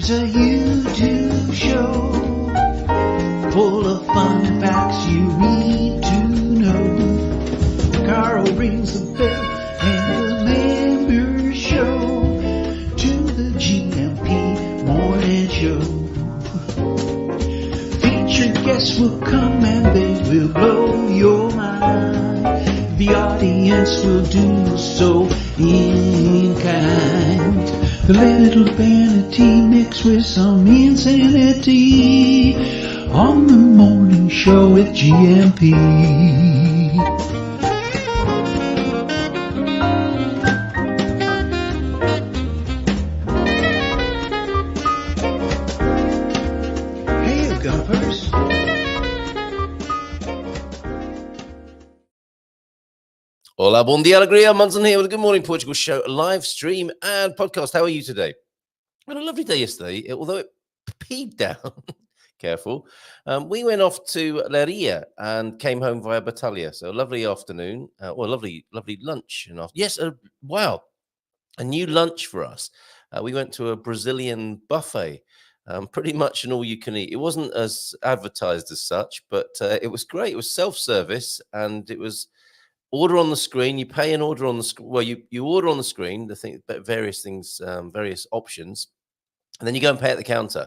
It's a YouTube show full of fun facts you need to know. Carl rings the bell and the members show to the GMP morning show. Featured guests will come and they will blow your mind. The audience will do so in kind. The little vanity mixed with some insanity on the morning show with GMP. Hey, Gumpers. Hola, bon dia, alegria. Munson here with a Good Morning Portugal show, live stream and podcast. How are you today? I had a lovely day yesterday, although it peed down. Careful. We went off to Leiria and came home via Batalha. So a lovely afternoon, lovely lunch. Yes, wow, a new lunch for us. We went to a Brazilian buffet, pretty much an all-you-can-eat. It wasn't as advertised as such, but it was great. It was self-service, and it was order on the screen. You pay and order on the screen. Well, you order on the screen, various things, various options, and then you go and pay at the counter.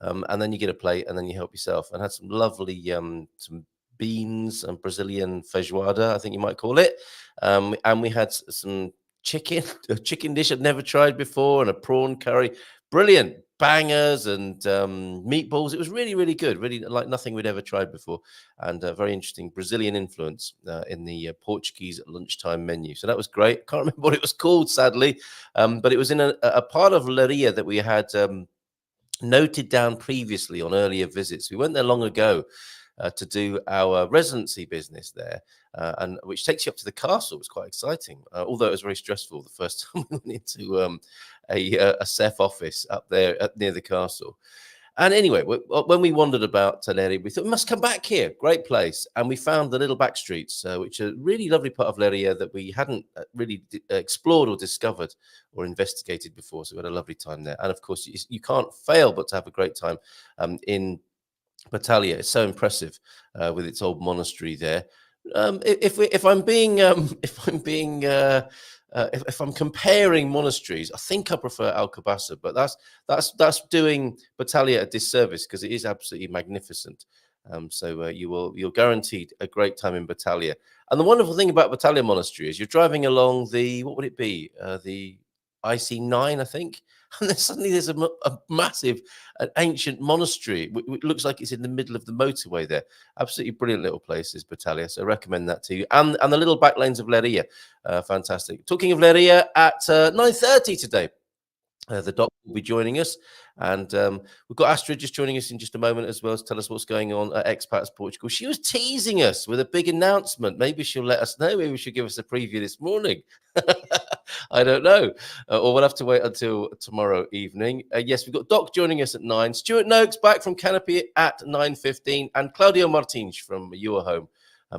And then you get a plate, and then you help yourself. And had some lovely some beans and Brazilian feijoada, I think you might call it. And we had some chicken, a chicken dish I'd never tried before, and a prawn curry. Brilliant bangers and meatballs. It was really, really good. Really like nothing we'd ever tried before, and very interesting Brazilian influence in the Portuguese lunchtime menu. So that was great. Can't remember what it was called, sadly, but it was in a part of Leiria that we had noted down previously on earlier visits. We went there long ago to do our residency business there, and which takes you up to the castle. It was quite exciting, although it was very stressful the first time we went into a SEF office up there near the castle. And anyway, when we wandered about Leiria, we thought we must come back here. Great place. And we found the little back streets, which are a really lovely part of Leiria that we hadn't really explored or discovered or investigated before. So we had a lovely time there. And of course, you can't fail but to have a great time in Batalha. It's so impressive with its old monastery there. If I'm comparing monasteries, I think I prefer Alcobaça, but that's doing Batalha a disservice because it is absolutely magnificent. So you're guaranteed a great time in Batalha. And the wonderful thing about Batalha Monastery is you're driving along the, what would it be? The IC9, I think. And then suddenly there's a massive, ancient monastery, which looks like it's in the middle of the motorway there. Absolutely brilliant little places, Batalha. So I recommend that to you. And the little back lanes of Leiria. Fantastic. Talking of Leiria, at 9:30 today, the doc will be joining us. And we've got Astrid just joining us in just a moment as well to tell us what's going on at Expats Portugal. She was teasing us with a big announcement. Maybe she'll let us know. Maybe she'll give us a preview this morning. I don't know. Or we'll have to wait until tomorrow evening. Yes, we've got Doc joining us at 9. Stuart Noakes back from Canopy at 9:15. And Claudio Martins from UrHome,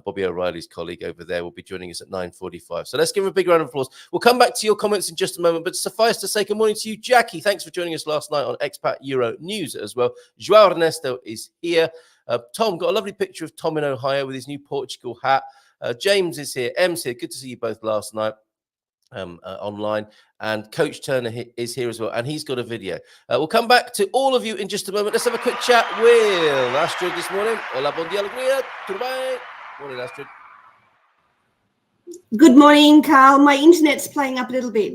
Bobby O'Reilly's colleague over there, will be joining us at 9:45. So let's give him a big round of applause. We'll come back to your comments in just a moment, but suffice to say, good morning to you, Jackie. Thanks for joining us last night on Expat Euro News as well. João Ernesto is here. Tom, got a lovely picture of Tom in Ohio with his new Portugal hat. James is here. Em's here. Good to see you both last night online. And Coach Turner is here as well, and he's got a video. We'll come back to all of you in just a moment. Let's have a quick chat with Astrid this morning. Hola, bon dia, alegria. Tudo bem? Morning, Astrid. Good morning, Carl. My internet's playing up a little bit.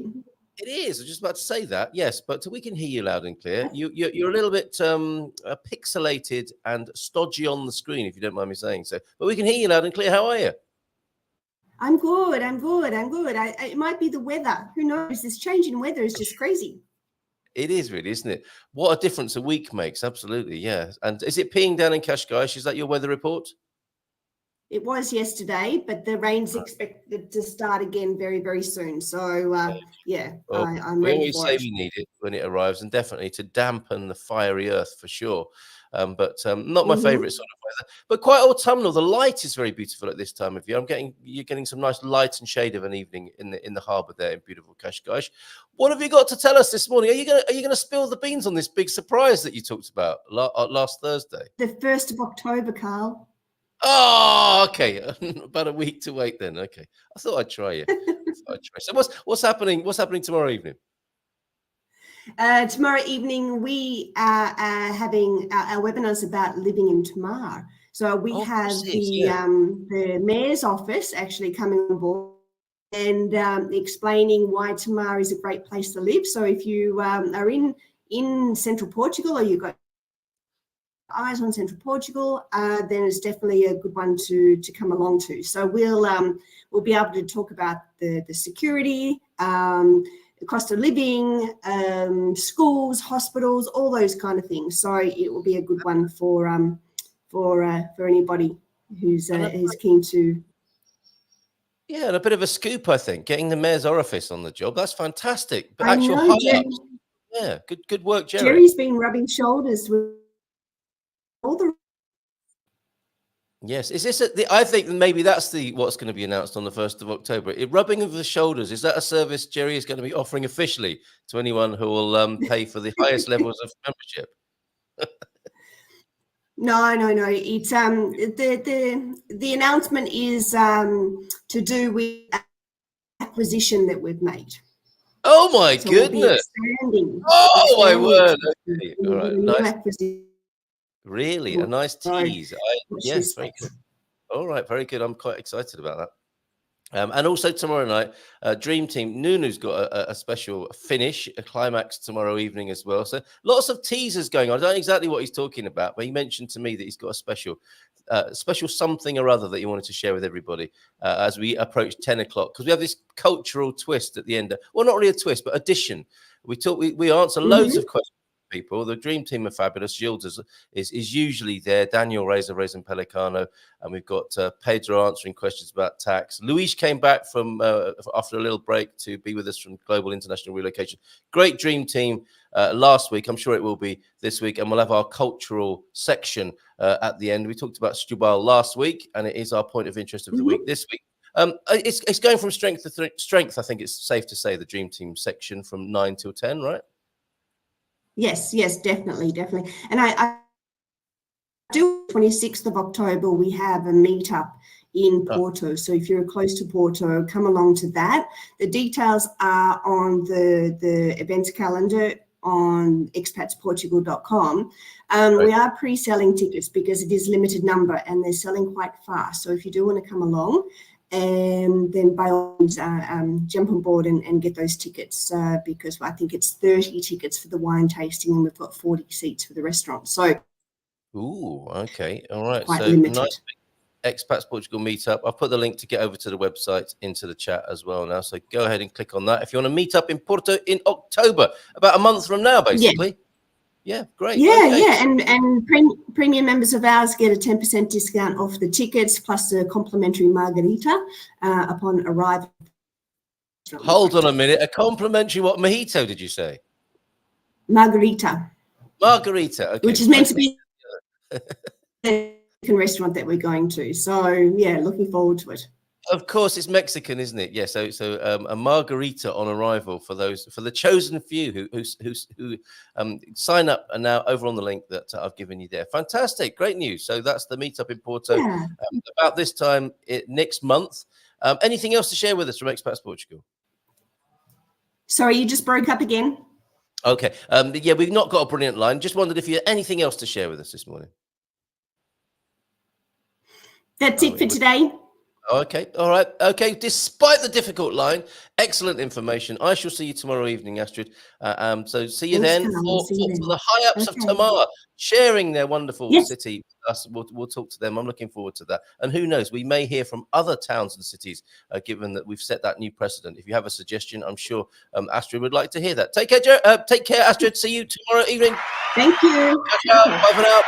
It is. I was just about to say that. Yes, but we can hear you loud and clear. You're a little bit pixelated and stodgy on the screen, if you don't mind me saying so. But we can hear you loud and clear. How are you? I'm good. It might be the weather. Who knows? This change in weather is just crazy. It is really, isn't it? What a difference a week makes. Absolutely, yeah. And is it peeing down in Cascais? Is that your weather report? It was yesterday, but the rain's expected to start again very, very soon. So, Well, I'm we ready always for say it. we need it when it arrives, and definitely to dampen the fiery earth for sure. but not my favorite sort of weather, but quite autumnal. The light is very beautiful at this time of year. You're getting some nice light and shade of an evening in the harbour there in beautiful Cascais. What have you got to tell us this morning? Are you gonna spill the beans on this big surprise that you talked about last Thursday? The 1st of October, Carl. Oh, okay. About a week to wait then. Okay, I thought I'd try you. So what's happening? What's happening tomorrow evening? Tomorrow evening, we are having our webinars about living in Tamar. So we have the Mayor's office actually coming on board and explaining why Tamar is a great place to live. So if you are in central Portugal, or you've got eyes on central Portugal, then it's definitely a good one to come along to. So we'll be able to talk about the security, the cost of living, schools, hospitals, all those kind of things. So it will be a good one for anybody who's keen to. Yeah, and a bit of a scoop, I think, getting the Mayor's orifice on the job. That's fantastic. But I actual know, high-ups. Yeah, good work, Jerry. Jerry's been rubbing shoulders with all the. Yes, is this I think maybe that's what's going to be announced on the 1st of October. Rubbing of the shoulders, is that a service Jerry is going to be offering officially to anyone who will pay for the highest levels of membership? No. It's the announcement is to do with acquisition that we've made. Oh my goodness! Oh my word! Okay. All right, nice. Really, a nice tease. Yes, very good. All right, very good. I'm quite excited about that. And also tomorrow night, Dream Team Nunu's got a special finish, a climax tomorrow evening as well. So lots of teasers going on. I don't know exactly what he's talking about, but he mentioned to me that he's got a special something or other that he wanted to share with everybody as we approach 10 o'clock, because we have this cultural twist at the end. Well, not really a twist, but addition. We answer loads of questions. People, the Dream Team are fabulous. Gilles is usually there. Daniel Reza Pelicano, and we've got Pedro answering questions about tax. Luis came back from after a little break to be with us from Global International Relocation. Great Dream Team last week. I'm sure it will be this week, and we'll have our cultural section at the end. We talked about Stubal last week, and it is our point of interest of the week this week. It's going from strength to strength. I think it's safe to say the Dream Team section from 9 till 10, right? Yes, definitely. And I do 26th of October, we have a meetup in Porto. So if you're close to Porto, come along to that. The details are on the events calendar on expatsportugal.com. We are pre-selling tickets because it is limited number and they're selling quite fast. So if you do want to come along, and then by all means jump on board and get those tickets because I think it's 30 tickets for the wine tasting and we've got 40 seats for the restaurant. So, okay, all right. Quite so limited. Nice Expats Portugal meetup. I'll put the link to get over to the website into the chat as well now. So go ahead and click on that if you want to meet up in Porto in October, about a month from now, basically. Yeah, great. And premium members of ours get a 10% discount off the tickets plus a complimentary margarita upon arrival. Hold on a minute, a complimentary what mojito did you say? Margarita, okay. Which is meant to be the restaurant that we're going to. So yeah, looking forward to it. Of course, it's Mexican, isn't it? Yeah. So a margarita on arrival for the chosen few who sign up and now over on the link that I've given you there. Fantastic, great news. So that's the meetup in Porto about this time next month. Anything else to share with us from Expats Portugal? Sorry, you just broke up again. Okay. We've not got a brilliant line. Just wondered if you had anything else to share with us this morning. That's it for today. Okay, all right. Okay, despite the difficult line, excellent information. I shall see you tomorrow evening, Astrid. So see you then for the high-ups of Tamar, sharing their wonderful city with us. We'll talk to them. I'm looking forward to that. And who knows, we may hear from other towns and cities, given that we've set that new precedent. If you have a suggestion, I'm sure Astrid would like to hear that. Take care, Astrid. See you tomorrow evening. Thank you. Bye for now.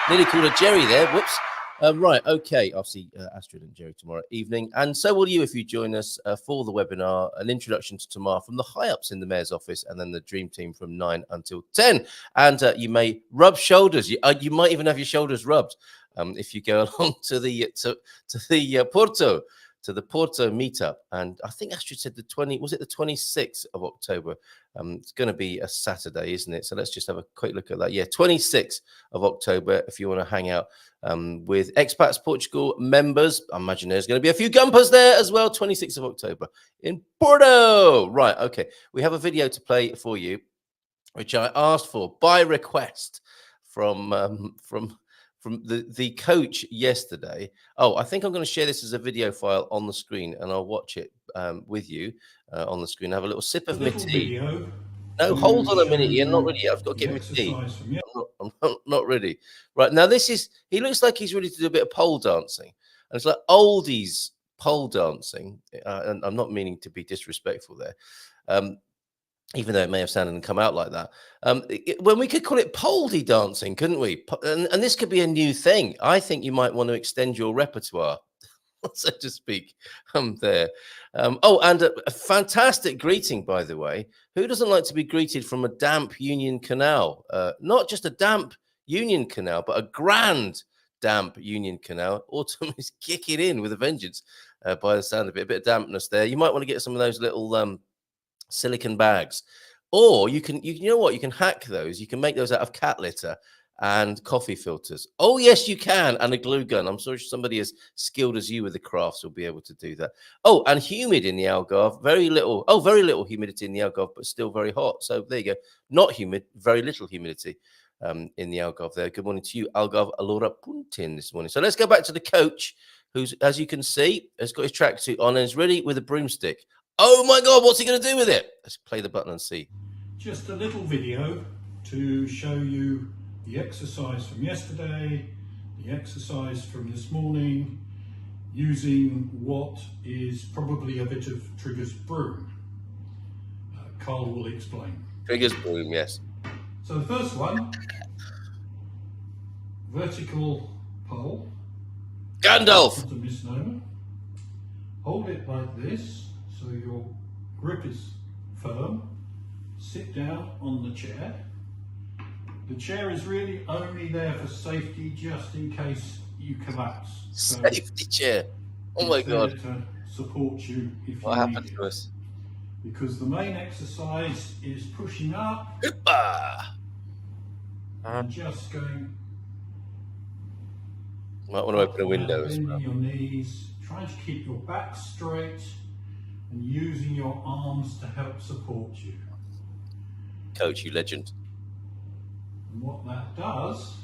Nearly called her Jerry there. Whoops. Right, okay. I'll see Astrid and Jerry tomorrow evening. And so will you if you join us for the webinar, an introduction to Tamar from the high-ups in the Mayor's office, and then the Dream Team from 9 until 10. And you may rub shoulders. You might even have your shoulders rubbed if you go along to the Porto meetup. And I think Astrid said the 26th of October? It's going to be a Saturday, isn't it? So let's just have a quick look at that. Yeah, 26th of October, if you want to hang out with Expats Portugal members. I imagine there's going to be a few gumpers there as well. 26th of October in Porto. Right, okay. We have a video to play for you, which I asked for by request from the coach yesterday. Oh, I think I'm going to share this as a video file on the screen, and I'll watch it with you on the screen. Have a little sip of my tea. No, hold on a minute, Ian. Not ready yet. I've got to get my tea. I'm not ready. Right, now he looks like he's ready to do a bit of pole dancing. And it's like oldies pole dancing. And I'm not meaning to be disrespectful there. Even though it may have sounded and come out like that. When we could call it poldy dancing, couldn't we? And this could be a new thing. I think you might want to extend your repertoire, so to speak, there. Oh, and a fantastic greeting, by the way. Who doesn't like to be greeted from a damp Union Canal? Not just a damp Union Canal, but a grand damp Union Canal. Autumn is kicking in with a vengeance by the sound of it. A bit of dampness there. You might want to get some of those little silicon bags, or you know what, you can hack those. You can make those out of cat litter and coffee filters. Oh yes, you can. And a glue gun. I'm sure somebody as skilled as you with the crafts will be able to do that. Oh, and humid in the Algarve. Very little humidity in the Algarve, but still very hot. So there you go. Not humid, very little humidity in the Algarve there. Good morning to you, Algarve Alora Puntin, this morning. So let's go back to the coach, who's, as you can see, has got his tracksuit on and is ready with a broomstick. Oh my God, what's he going to do with it? Let's play the button and see. Just a little video to show you the exercise from yesterday, the exercise from this morning, using what is probably a bit of Trigger's broom. Carl will explain. Trigger's broom, yes. So the first one, vertical pole. Gandalf! It's a misnomer. Hold it like this, so your grip is firm. Sit down on the chair. The chair is really only there for safety, just in case you collapse. So safety chair. Oh my God. To support you if what you happened need to it. us? Because the main exercise is pushing up and just going. Might want to open a window as well. Bending your knees, trying to keep your back straight and using your arms to help support you. Coach, you legend. And what that does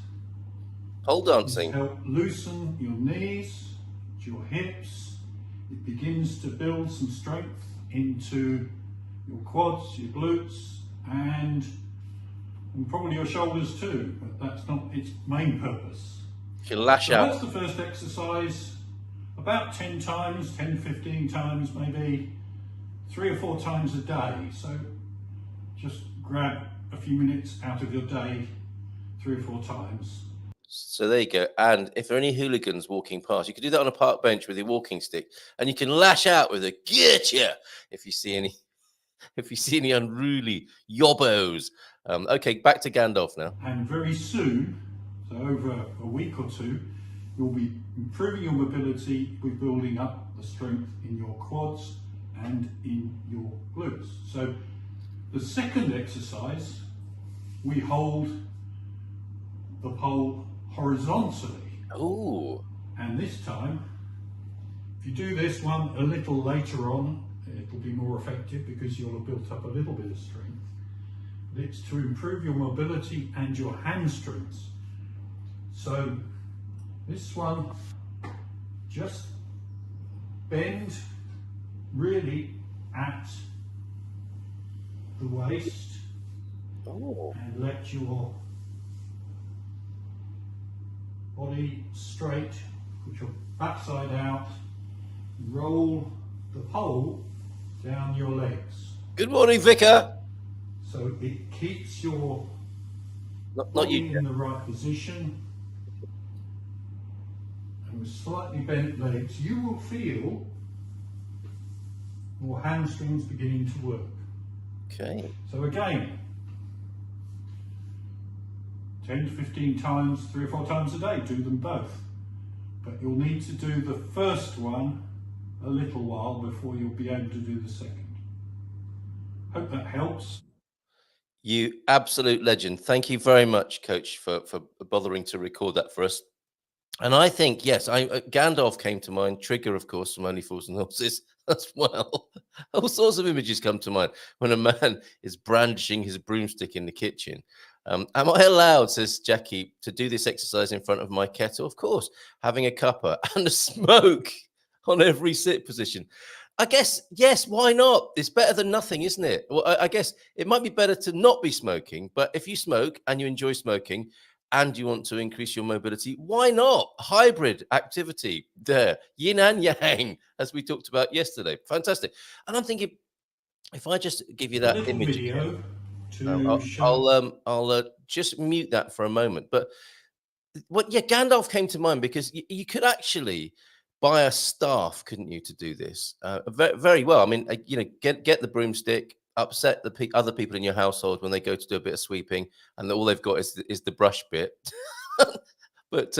pole dancing is help loosen your knees, your hips. It begins to build some strength into your quads, your glutes, and probably your shoulders too, but that's not its main purpose. You can lash so out. That's the first exercise, about 10 times, 10, 15 times, maybe 3 or 4 times a day. So just grab a few minutes out of your day 3 or 4 times. So there you go. And if there are any hooligans walking past, you can do that on a park bench with your walking stick, and you can lash out with a getcha if you see any unruly yobbos. Okay, back to Gandalf now. And very soon, so over a week or two, you'll be improving your mobility with building up the strength in your quads and in your glutes. So the second exercise, we hold the pole horizontally. Oh. And this time, if you do this one a little later on, it'll be more effective because you'll have built up a little bit of strength. But it's to improve your mobility and your hamstrings. So this one, just bend really at the waist and let your body straight, put your backside out, roll the pole down your legs. Good morning, Vicar. So it keeps your not body you in the right position. with slightly bent legs, you will feel your hamstrings beginning to work. Okay. So again, 10 to 15 times, 3 or 4 times a day, do them both. But you'll need to do the first one a little while before you'll be able to do the second. Hope that helps. You absolute legend. Thank you very much, Coach, for bothering to record that for us. And I think, yes, Gandalf came to mind, Trigger, of course, from Only Fools and Horses as well. All sorts of images come to mind when a man is brandishing his broomstick in the kitchen. Am I allowed, says Jackie, to do this exercise in front of my kettle? Of course, having a cuppa and a smoke on every sit position. I guess, yes, why not? It's better than nothing, isn't it? Well, I guess it might be better to not be smoking, but if you smoke and you enjoy smoking and you want to increase your mobility, why not? Hybrid activity there, yin and yang, as we talked about yesterday. Fantastic. And I'm thinking, if I just give you that image video again, I'll just mute that for a moment. But Gandalf came to mind because you could actually buy a staff, couldn't you, to do this very, very well. I mean, get the broomstick, upset the other people in your household when they go to do a bit of sweeping, and all they've got is the brush bit. But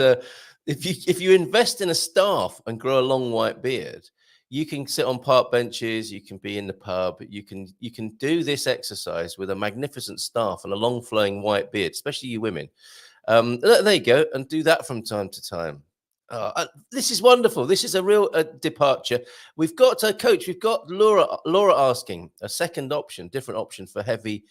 if you invest in a staff and grow a long white beard, you can sit on park benches, you can be in the pub, you can do this exercise with a magnificent staff and a long flowing white beard, especially you women. There you go, and do that from time to time. This is wonderful. This is a real departure. We've got a coach. We've got Laura asking a second option, different option for heavy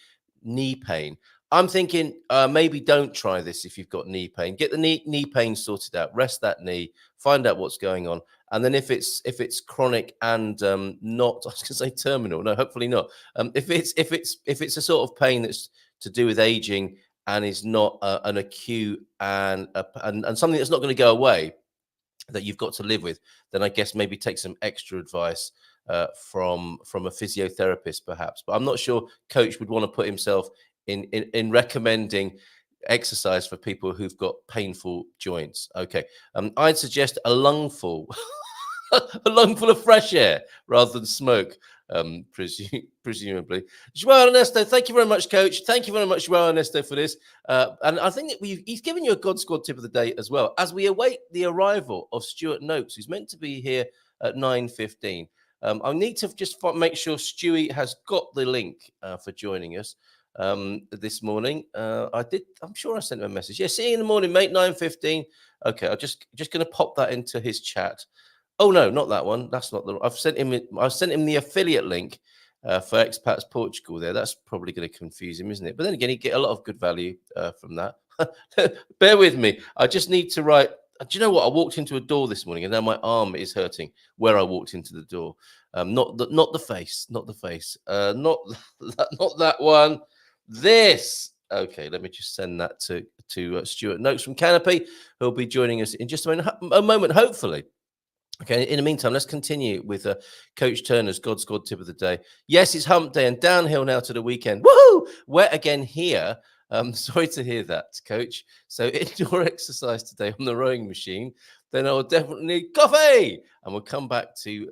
knee pain. I'm thinking maybe don't try this if you've got knee pain. Get the knee pain sorted out. Rest that knee. Find out what's going on, and then if it's chronic and not, I was going to say terminal. No, hopefully not. If it's a sort of pain that's to do with aging and is not an acute and something that's not going to go away, that you've got to live with, then I guess maybe take some extra advice from a physiotherapist, perhaps. But I'm not sure Coach would want to put himself in recommending exercise for people who've got painful joints. Okay, I'd suggest a lungful, a lungful of fresh air rather than smoke. Presumably. João Ernesto, thank you very much, Coach. Thank you very much, João Ernesto, for this. And I think that he's given you a God Squad tip of the day as well, as we await the arrival of Stuart Noakes, who's meant to be here at 9:15. I need to just make sure Stewie has got the link for joining us this morning. I'm sure I sent him a message. Yeah, see you in the morning, mate, 9:15. Okay, I'm just going to pop that into his chat. Oh no, not that one. That's not the. I've sent him the affiliate link for Expats Portugal. There, that's probably going to confuse him, isn't it? But then again, he get a lot of good value from that. Bear with me. I just need to write. Do you know what? I walked into a door this morning, and now my arm is hurting where I walked into the door. Not the face, not that one. This. Okay, let me just send that to Stuart Noakes from Canopy, who'll be joining us in just a moment, hopefully. Okay, in the meantime, let's continue with Coach Turner's God Squad tip of the day. Yes, it's hump day and downhill now to the weekend. Woohoo! Wet again here. Sorry to hear that, Coach. So indoor exercise today on the rowing machine. Then I'll definitely need coffee. And we'll come back to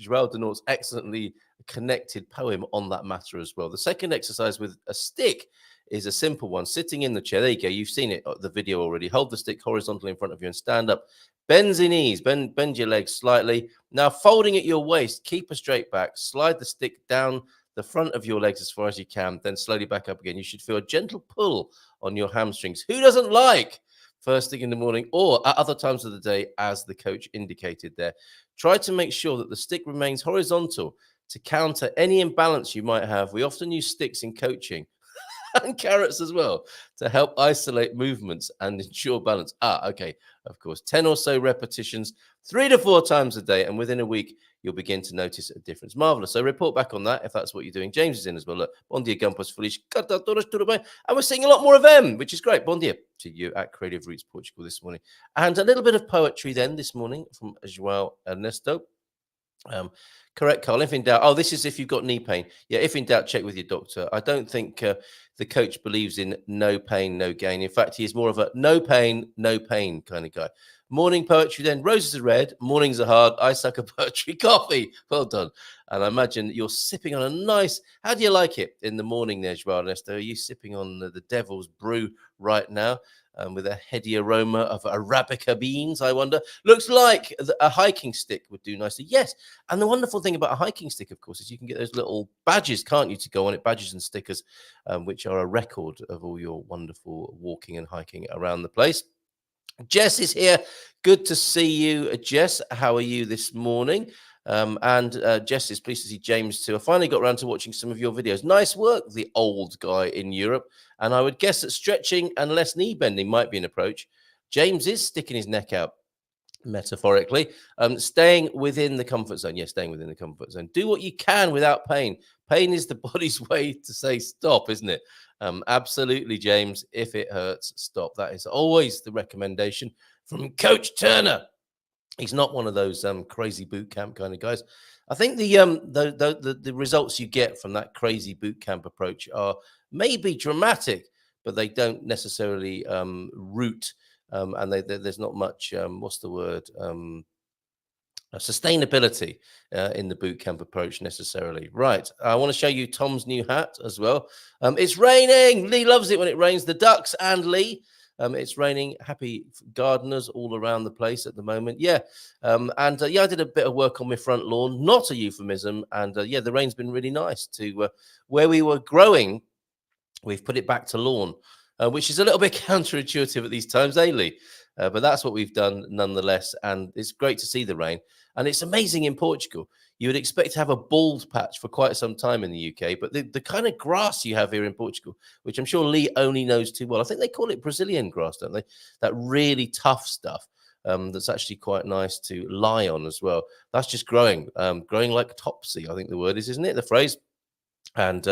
João de Nort's excellently connected poem on that matter as well. The second exercise with a stick is a simple one. Sitting in the chair. There you go. You've seen it, the video already. Hold the stick horizontally in front of you and stand up. Bend your knees, bend your legs slightly. Now folding at your waist, keep a straight back. Slide the stick down the front of your legs as far as you can, then slowly back up again. You should feel a gentle pull on your hamstrings. Who doesn't like first thing in the morning or at other times of the day, as the coach indicated there? Try to make sure that the stick remains horizontal to counter any imbalance you might have. We often use sticks in coaching and carrots as well to help isolate movements and ensure balance. Okay, of course, 10 or so repetitions, 3 to 4 times a day, and within a week you'll begin to notice a difference. Marvelous. So report back on that if that's what you're doing. James is in as well. Look, bon dia, Campos Feliz, and we're seeing a lot more of them, which is great. Bon dia to you at Creative Roots Portugal this morning, and a little bit of poetry then this morning from João Ernesto. Correct, Carl. If in doubt, this is if you've got knee pain. Yeah, if in doubt, check with your doctor. I don't think the coach believes in no pain, no gain. In fact, he is more of a no pain kind of guy. Morning poetry, then roses are red, mornings are hard, I suck a poetry coffee. Well done. And I imagine you're sipping on a nice, how do you like it in the morning there, Joao Ernesto? Are you sipping on the devil's brew right now with a heady aroma of Arabica beans, I wonder? Looks like a hiking stick would do nicely. Yes, and the wonderful thing about a hiking stick, of course, is you can get those little badges, can't you, to go on it, badges and stickers, which are a record of all your wonderful walking and hiking around the place. Jess is here. Good to see you, Jess. How are you this morning? Jess is pleased to see James too. I finally got around to watching some of your videos. Nice work, the old guy in Europe. And I would guess that stretching and less knee bending might be an approach. James is sticking his neck out, metaphorically, staying within the comfort zone. Yes, staying within the comfort zone. Do what you can without pain. Pain is the body's way to say stop, isn't it? Absolutely, James. If it hurts, stop. That is always the recommendation from Coach Turner. He's not one of those crazy boot camp kind of guys. I think the results you get from that crazy boot camp approach are maybe dramatic, but they don't necessarily root. And there's not much, what's the word, sustainability in the boot camp approach necessarily. Right. I want to show you Tom's new hat as well. It's raining. Lee loves it when it rains. The ducks and Lee. It's raining. Happy gardeners all around the place at the moment. Yeah. I did a bit of work on my front lawn. Not a euphemism. And the rain's been really nice to where we were growing. We've put it back to lawn, which is a little bit counterintuitive at these times, Lee? But that's what we've done nonetheless. And it's great to see the rain. And it's amazing in Portugal. You would expect to have a bald patch for quite some time in the UK, but the kind of grass you have here in Portugal, which I'm sure Lee only knows too well. I think they call it Brazilian grass, don't they? That really tough stuff that's actually quite nice to lie on as well. That's just growing like topsy, I think the word is, isn't it? The phrase. And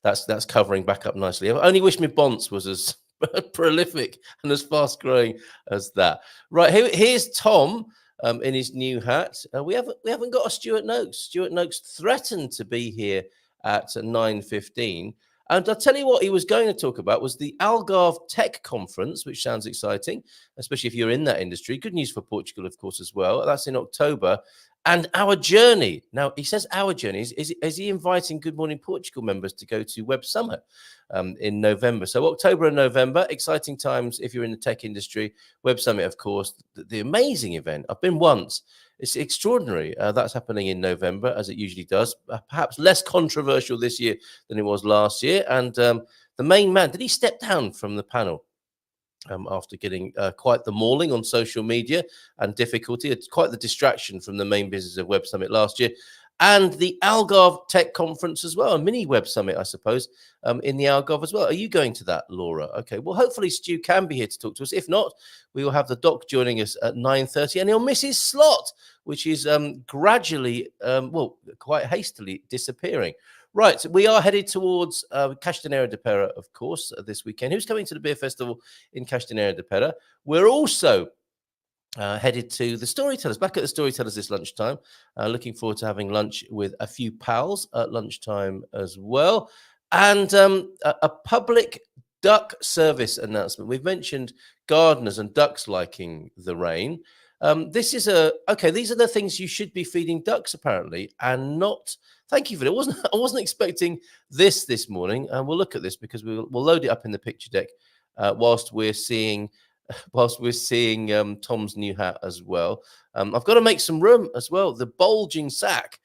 that's covering back up nicely. I only wish my bonce was as prolific and as fast growing as that. Right, here's Tom in his new hat. We haven't got a Stuart Noakes. Stuart Noakes threatened to be here at 9:15. And I'll tell you what he was going to talk about was the Algarve Tech Conference, which sounds exciting, especially if you're in that industry. Good news for Portugal, of course, as well. That's in October. And our journey. Now, he says our journey. Is he inviting Good Morning Portugal members to go to Web Summit in November? So October and November, exciting times if you're in the tech industry. Web Summit, of course, the amazing event. I've been once. It's extraordinary. That's happening in November, as it usually does. Perhaps less controversial this year than it was last year. And the main man, did he step down from the panel? After getting quite the mauling on social media and difficulty. It's quite the distraction from the main business of Web Summit last year. And the Algarve Tech Conference as well, a mini Web Summit, I suppose, in the Algarve as well. Are you going to that, Laura? Okay, well, hopefully Stu can be here to talk to us. If not, we will have the doc joining us at 9:30, and he'll miss his slot, which is gradually, quite hastily disappearing. Right, we are headed towards Castanheira de Pera, of course, this weekend. Who's coming to the beer festival in Castanheira de Pera? We're also headed to the Storytellers, back at the Storytellers this lunchtime. Looking forward to having lunch with a few pals at lunchtime as well. And a public duck service announcement. We've mentioned gardeners and ducks liking the rain. These are the things you should be feeding ducks, apparently, and not. Thank you for it. I wasn't expecting this morning, and we'll look at this because we'll load it up in the picture deck whilst we're seeing Tom's new hat as well. I've got to make some room as well. The bulging sack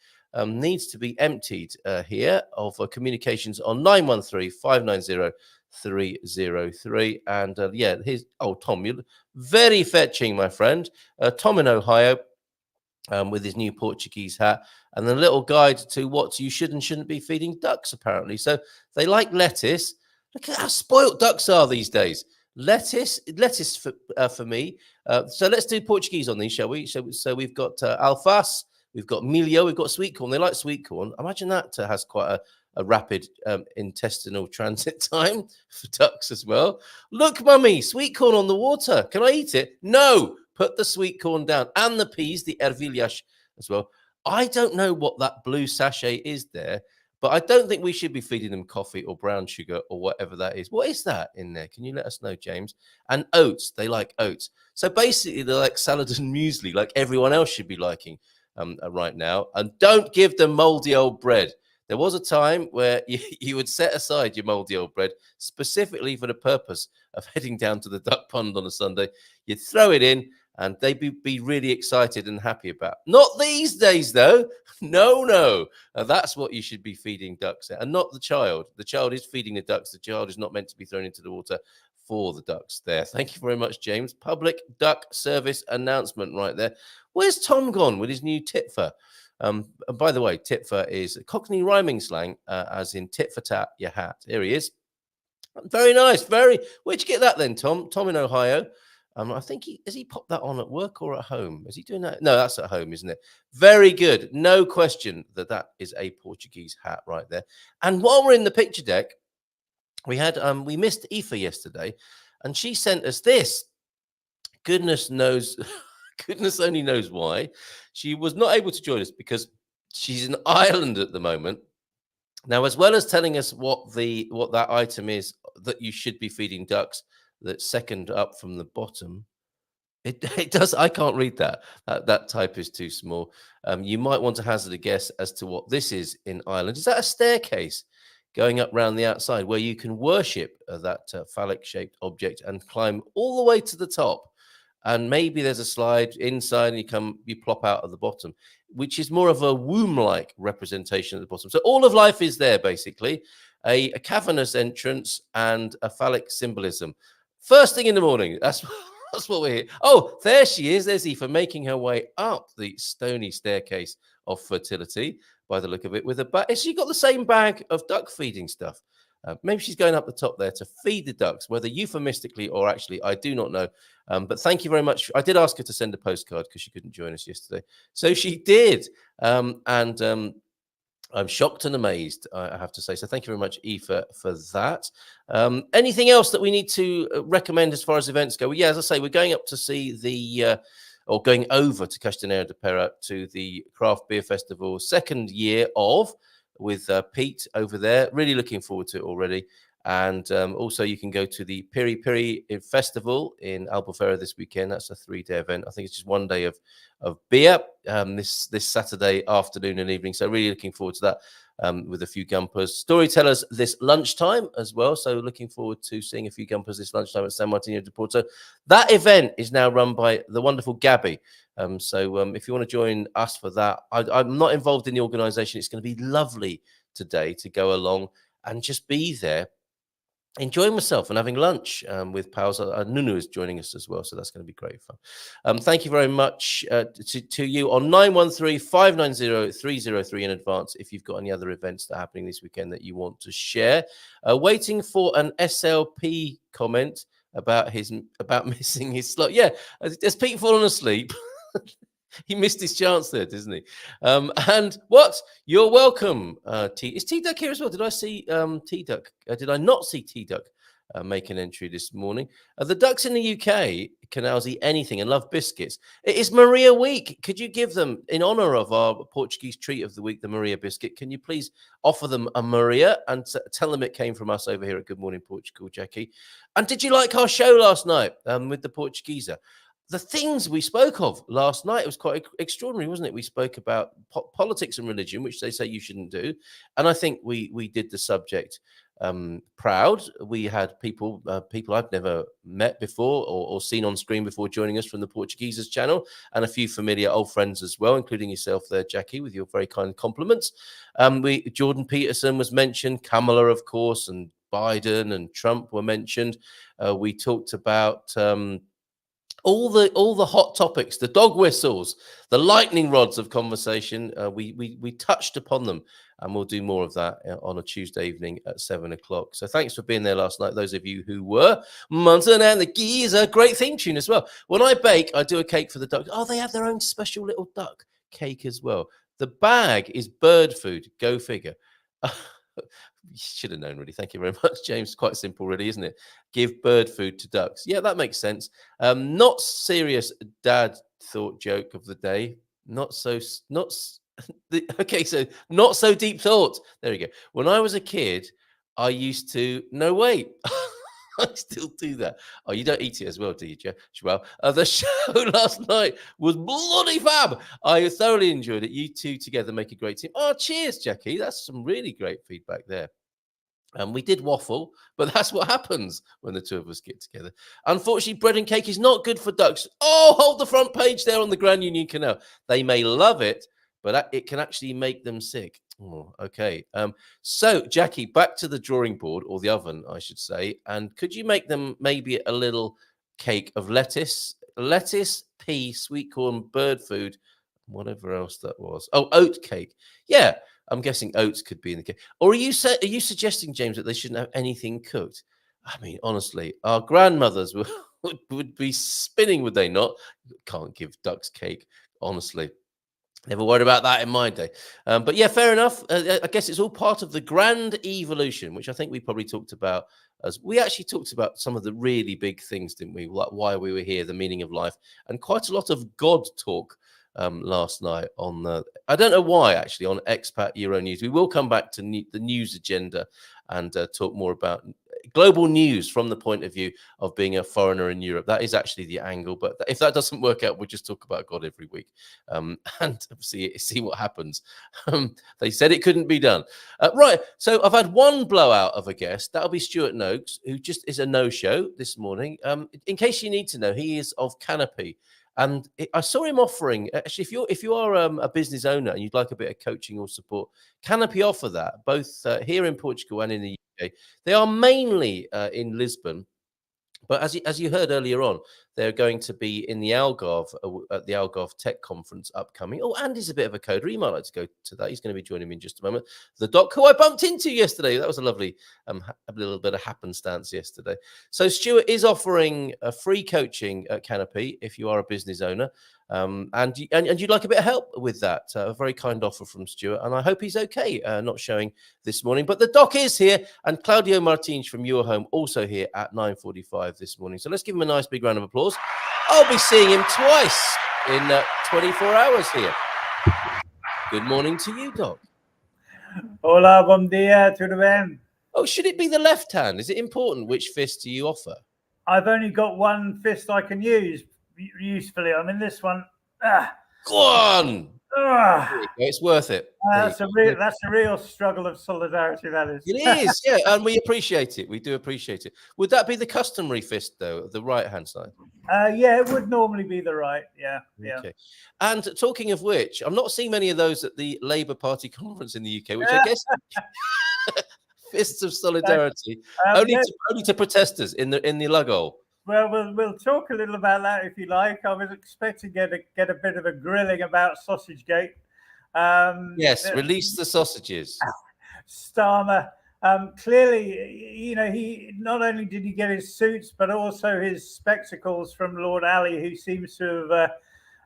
needs to be emptied here of communications on 913-590-303. And here's Tom. You're very fetching, my friend. Tom in Ohio. With his new Portuguese hat, and the little guide to what you should and shouldn't be feeding ducks, apparently. So they like lettuce. Look at how spoiled ducks are these days. Lettuce for me. So let's do Portuguese on these, shall we? So we've got alface, we've got milho, we've got sweet corn. They like sweet corn. Imagine that has quite a rapid intestinal transit time for ducks as well. Look, mummy, sweet corn on the water. Can I eat it? No. Put the sweet corn down and the peas, the ervilhas as well. I don't know what that blue sachet is there, But I don't think we should be feeding them coffee or brown sugar or whatever that is. What is that in there? Can you let us know, James? And oats. They like oats. So basically, they're like salad and muesli, like everyone else should be liking right now. And don't give them moldy old bread. There was a time where you would set aside your moldy old bread specifically for the purpose of heading down to the duck pond on a Sunday. You'd throw it in, and they'd be really excited and happy about. Not these days, though. No. That's what you should be feeding ducks at, and not the child. The child is feeding the ducks. The child is not meant to be thrown into the water for the ducks there. Thank you very much, James. Public duck service announcement right there. Where's Tom gone with his new titfer? And by the way, titfer is Cockney rhyming slang, as in tit for tat, your hat. Here he is. Very nice. Where'd you get that then, Tom? Tom in Ohio. I think has he popped that on at work or at home? Is he doing that? No, that's at home, isn't it? Very good. No question that is a Portuguese hat right there. And while we're in the picture deck, we had we missed Aoife yesterday, and she sent us this. Goodness only knows why. She was not able to join us because she's in Ireland at the moment. Now, as well as telling us what that item is that you should be feeding ducks, that's second up from the bottom, it does. I can't read that. That type is too small. You might want to hazard a guess as to what this is in Ireland. Is that a staircase going up round the outside where you can worship that phallic-shaped object and climb all the way to the top? And maybe there's a slide inside and you plop out at the bottom, which is more of a womb-like representation at the bottom. So all of life is there, basically. A cavernous entrance and a phallic symbolism. First thing in the morning, that's what we're here. Oh, there she is. There's Aoife making her way up the stony staircase of fertility, by the look of it, with a bag. Has she got the same bag of duck feeding stuff? Maybe she's going up the top there to feed the ducks, whether euphemistically or actually, I do not know. But thank you very much. I did ask her to send a postcard because she couldn't join us yesterday. So she did. I'm shocked and amazed, I have to say. So thank you very much, Aoife, for that. Anything else that we need to recommend as far as events go? Well, yeah, as I say, we're going up to see or going over to Castanheira de Pera to the Craft Beer Festival, second year of, with Pete over there. Really looking forward to it already. And also you can go to the Piri Piri Festival in Albufeira this weekend. That's a 3-day event. I think it's just 1 day of beer this Saturday afternoon and evening. So really looking forward to that with a few gumpers. Storytellers this lunchtime as well. So looking forward to seeing a few gumpers this lunchtime at San Martino de Porto. That event is now run by the wonderful Gabby. So if you want to join us for that, I'm not involved in the organisation. It's going to be lovely today to go along and just be there, enjoying myself and having lunch with pals. Nunu is joining us as well, so that's going to be great fun. Thank you very much to you on 913-590-303 in advance if you've got any other events that are happening this weekend that you want to share. Waiting for an SLP comment about missing his slot. Yeah, has Pete fallen asleep? He missed his chance there, doesn't he? And what? You're welcome. Is T-Duck here as well? Did I see T-Duck? Did I not see T-Duck make an entry this morning? The ducks in the UK can now eat anything and love biscuits. It is Maria Week. Could you give them, in honour of our Portuguese treat of the week, the Maria biscuit, can you please offer them a Maria and tell them it came from us over here at Good Morning Portugal, Jackie? And did you like our show last night with the Portuguese? The things we spoke of last night, it was quite extraordinary, wasn't it? We spoke about politics and religion, which they say you shouldn't do. And I think we did the subject proud. We had people I've never met before or seen on screen before joining us from the Portuguese channel, and a few familiar old friends as well, including yourself there, Jackie, with your very kind compliments. Jordan Peterson was mentioned, Kamala, of course, and Biden and Trump were mentioned. We talked about all the hot topics, the dog whistles, the lightning rods of conversation. We touched upon them, and we'll do more of that on a Tuesday evening at 7 o'clock. So thanks for being there last night, those of you who were. Munson and the Geezer, great theme tune as well. When I bake, I do a cake for the ducks. Oh, they have their own special little duck cake as well. The bag is bird food. Go figure. You should have known, really. Thank you very much, James. Quite simple, really, isn't it? Give bird food to ducks. Yeah, that makes sense. Not serious dad thought joke of the day. Not Okay, so not so deep thought. There you go. When I was a kid, I used to, no, wait. I still do that. Oh, you don't eat it as well, do you, Joel? The show last night was bloody fab. I thoroughly enjoyed it. You two together make a great team. Oh, cheers, Jackie. That's some really great feedback there. And we did waffle, but that's what happens when the two of us get together. Unfortunately, bread and cake is not good for ducks. Oh, hold the front page there on the Grand Union Canal. They may love it, but it can actually make them sick. Oh, okay. So, Jackie, back to the drawing board, or the oven, I should say. And could you make them maybe a little cake of lettuce, pea, sweet corn, bird food, whatever else that was? Oh, oat cake. Yeah. I'm guessing oats could be in the cake. Or are you suggesting, James, that they shouldn't have anything cooked? I mean, honestly, our grandmothers would be spinning, would they not? Can't give ducks cake, honestly. Never worried about that in my day. But yeah, fair enough. I guess it's all part of the grand evolution, which I think we probably talked about. As we actually talked about some of the really big things, didn't we? Like why we were here, the meaning of life, and quite a lot of God talk last night on the, I don't know why, actually, on Expat Euro News. We will come back to the news agenda and talk more about global news from the point of view of being a foreigner in Europe. That is actually the angle. But if that doesn't work out, we'll just talk about God every week and see what happens. They said it couldn't be done. Right. So I've had one blowout of a guest. That'll be Stuart Noakes, who just is a no-show this morning. In case you need to know, he is of Canopy. And I saw him offering, actually, if you are a business owner and you'd like a bit of coaching or support, Canopy offer that, both here in Portugal and in the UK. They are mainly in Lisbon. But as you heard earlier on, they're going to be in the Algarve at the Algarve Tech Conference upcoming. Oh, Andy's a bit of a coder. He might like to go to that. He's going to be joining me in just a moment. The doc who I bumped into yesterday. That was a lovely, a little bit of happenstance yesterday. So Stuart is offering a free coaching at Canopy if you are a business owner. And you'd like a bit of help with that. A very kind offer from Stuart, and I hope he's okay not showing this morning. But the doc is here, and Claudio Martins from UrHome also here at 9:45 this morning. So let's give him a nice big round of applause. I'll be seeing him twice in 24 hours here. Good morning to you, Doc. Hola, bom dia, tudo bem? Oh, should it be the left hand? Is it important? Which fist do you offer? I've only got one fist I can use usefully. I mean, this one. Go on. It's worth it. That's a real struggle of solidarity, that is. It is, yeah, and we appreciate it. We do appreciate it. Would that be the customary fist, though, the right-hand side? Yeah, it would normally be the right, yeah. Okay. And talking of which, I'm not seeing many of those at the Labour Party conference in the UK, which I guess fists of solidarity, only to protesters in the lug hole. Well, we'll talk a little about that if you like. I was expecting to get a bit of a grilling about Sausagegate. Yes, release the sausages. Starmer, clearly, you know, he not only did he get his suits, but also his spectacles from Lord Ali, who seems to have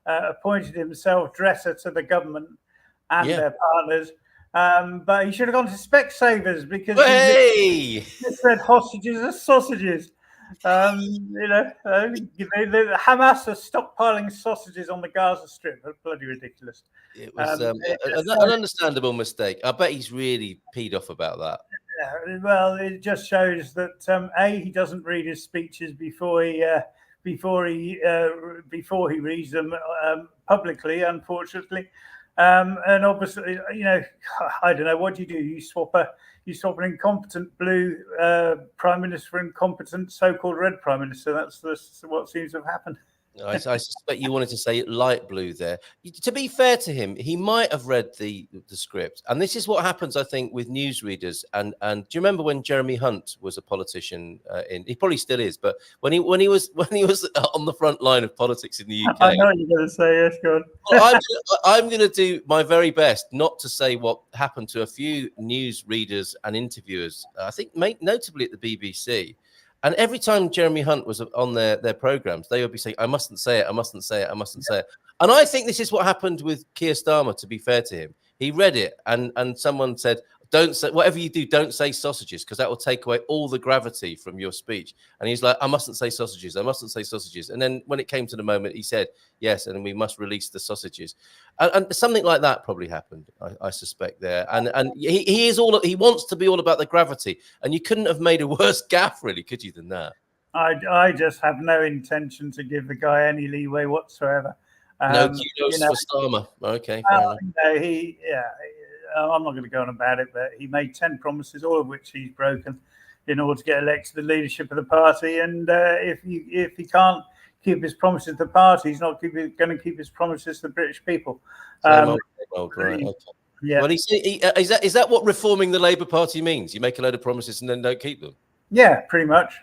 appointed himself dresser to the government and their partners. But he should have gone to Specsavers because he said hostages are sausages. You know, Hamas are stockpiling sausages on the Gaza Strip. That's bloody ridiculous. It was an understandable mistake. I bet he's really peed off about that. Yeah, well, it just shows that he doesn't read his speeches before he reads them publicly, unfortunately. And obviously, you know, I don't know, what do? You swap an incompetent blue prime minister for incompetent so-called red prime minister. That's what seems to have happened. I suspect you wanted to say light blue there. To be fair to him, he might have read the script. And this is what happens, I think, with newsreaders. And do you remember when Jeremy Hunt was a politician? He probably still is, but when he was on the front line of politics in the UK. I know what you're going to say. Yes, go on. Well, I'm going to do my very best not to say what happened to a few newsreaders and interviewers. I think, notably at the BBC. And every time Jeremy Hunt was on their programs, they would be saying, I mustn't say it, I mustn't say it, I mustn't say it. And I think this is what happened with Keir Starmer, to be fair to him. He read it and someone said, don't say, whatever you do, don't say sausages, because that will take away all the gravity from your speech. And he's like, I mustn't say sausages. I mustn't say sausages. And then when it came to the moment, he said, yes, and we must release the sausages. And something like that probably happened, I suspect there. And he is he wants to be all about the gravity. And you couldn't have made a worse gaffe, really, could you, than that? I just have no intention to give the guy any leeway whatsoever. No kudos for Starmer. Okay, fair enough. I'm not going to go on about it, but he made 10 promises, all of which he's broken, in order to get elected to the leadership of the party. And if he can't keep his promises to the party, he's not going to keep his promises to the British people. Right. Okay. Yeah. Well, is that what reforming the Labour Party means? You make a load of promises and then don't keep them? Yeah, pretty much.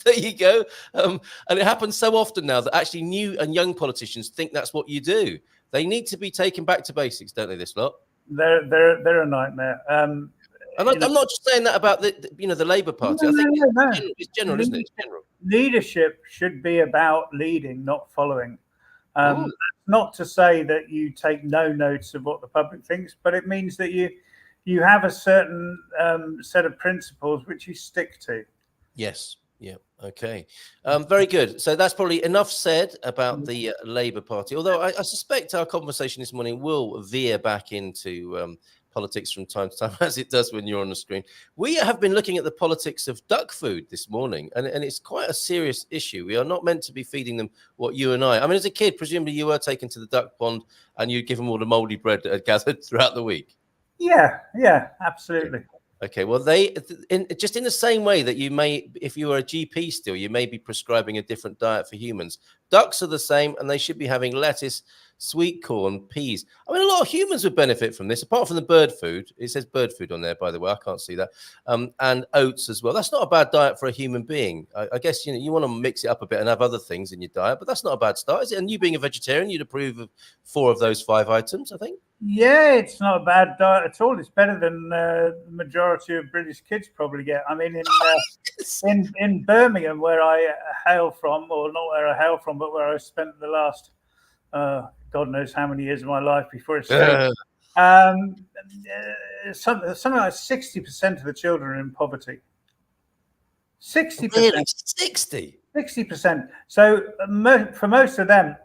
There you go. And it happens so often now that actually new and young politicians think that's what you do. They need to be taken back to basics, don't they, this lot? They're a nightmare. And I'm not just saying that about the Labour Party. I think it's general, isn't it? It's general. Leadership should be about leading, not following. Not to say that you take no notice of what the public thinks, but it means that you have a certain set of principles which you stick to. Yes. Yeah. Okay. Very good. So that's probably enough said about the Labour Party. Although I suspect our conversation this morning will veer back into politics from time to time, as it does when you're on the screen. We have been looking at the politics of duck food this morning, and it's quite a serious issue. We are not meant to be feeding them what you and I mean, as a kid, presumably you were taken to the duck pond and you'd give them all the mouldy bread that had gathered throughout the week. Yeah, absolutely. Okay, well, just in the same way that you may, if you were a GP still, you may be prescribing a different diet for humans. Ducks are the same, and they should be having lettuce, sweet corn, peas. I mean, a lot of humans would benefit from this, apart from the bird food. It says bird food on there, by the way. I can't see that. And oats as well. That's not a bad diet for a human being. I guess, you want to mix it up a bit and have other things in your diet, but that's not a bad start, is it? And you being a vegetarian, you'd approve of 4 of those 5 items, I think. Yeah, it's not a bad diet at all. It's better than the majority of British kids probably get. I mean, in Birmingham, where I hail from, or not where I hail from, but where I spent the last, God knows how many years of my life before it stayed, something like 60% of the children are in poverty. 60%. Really? 60%. So for most of them,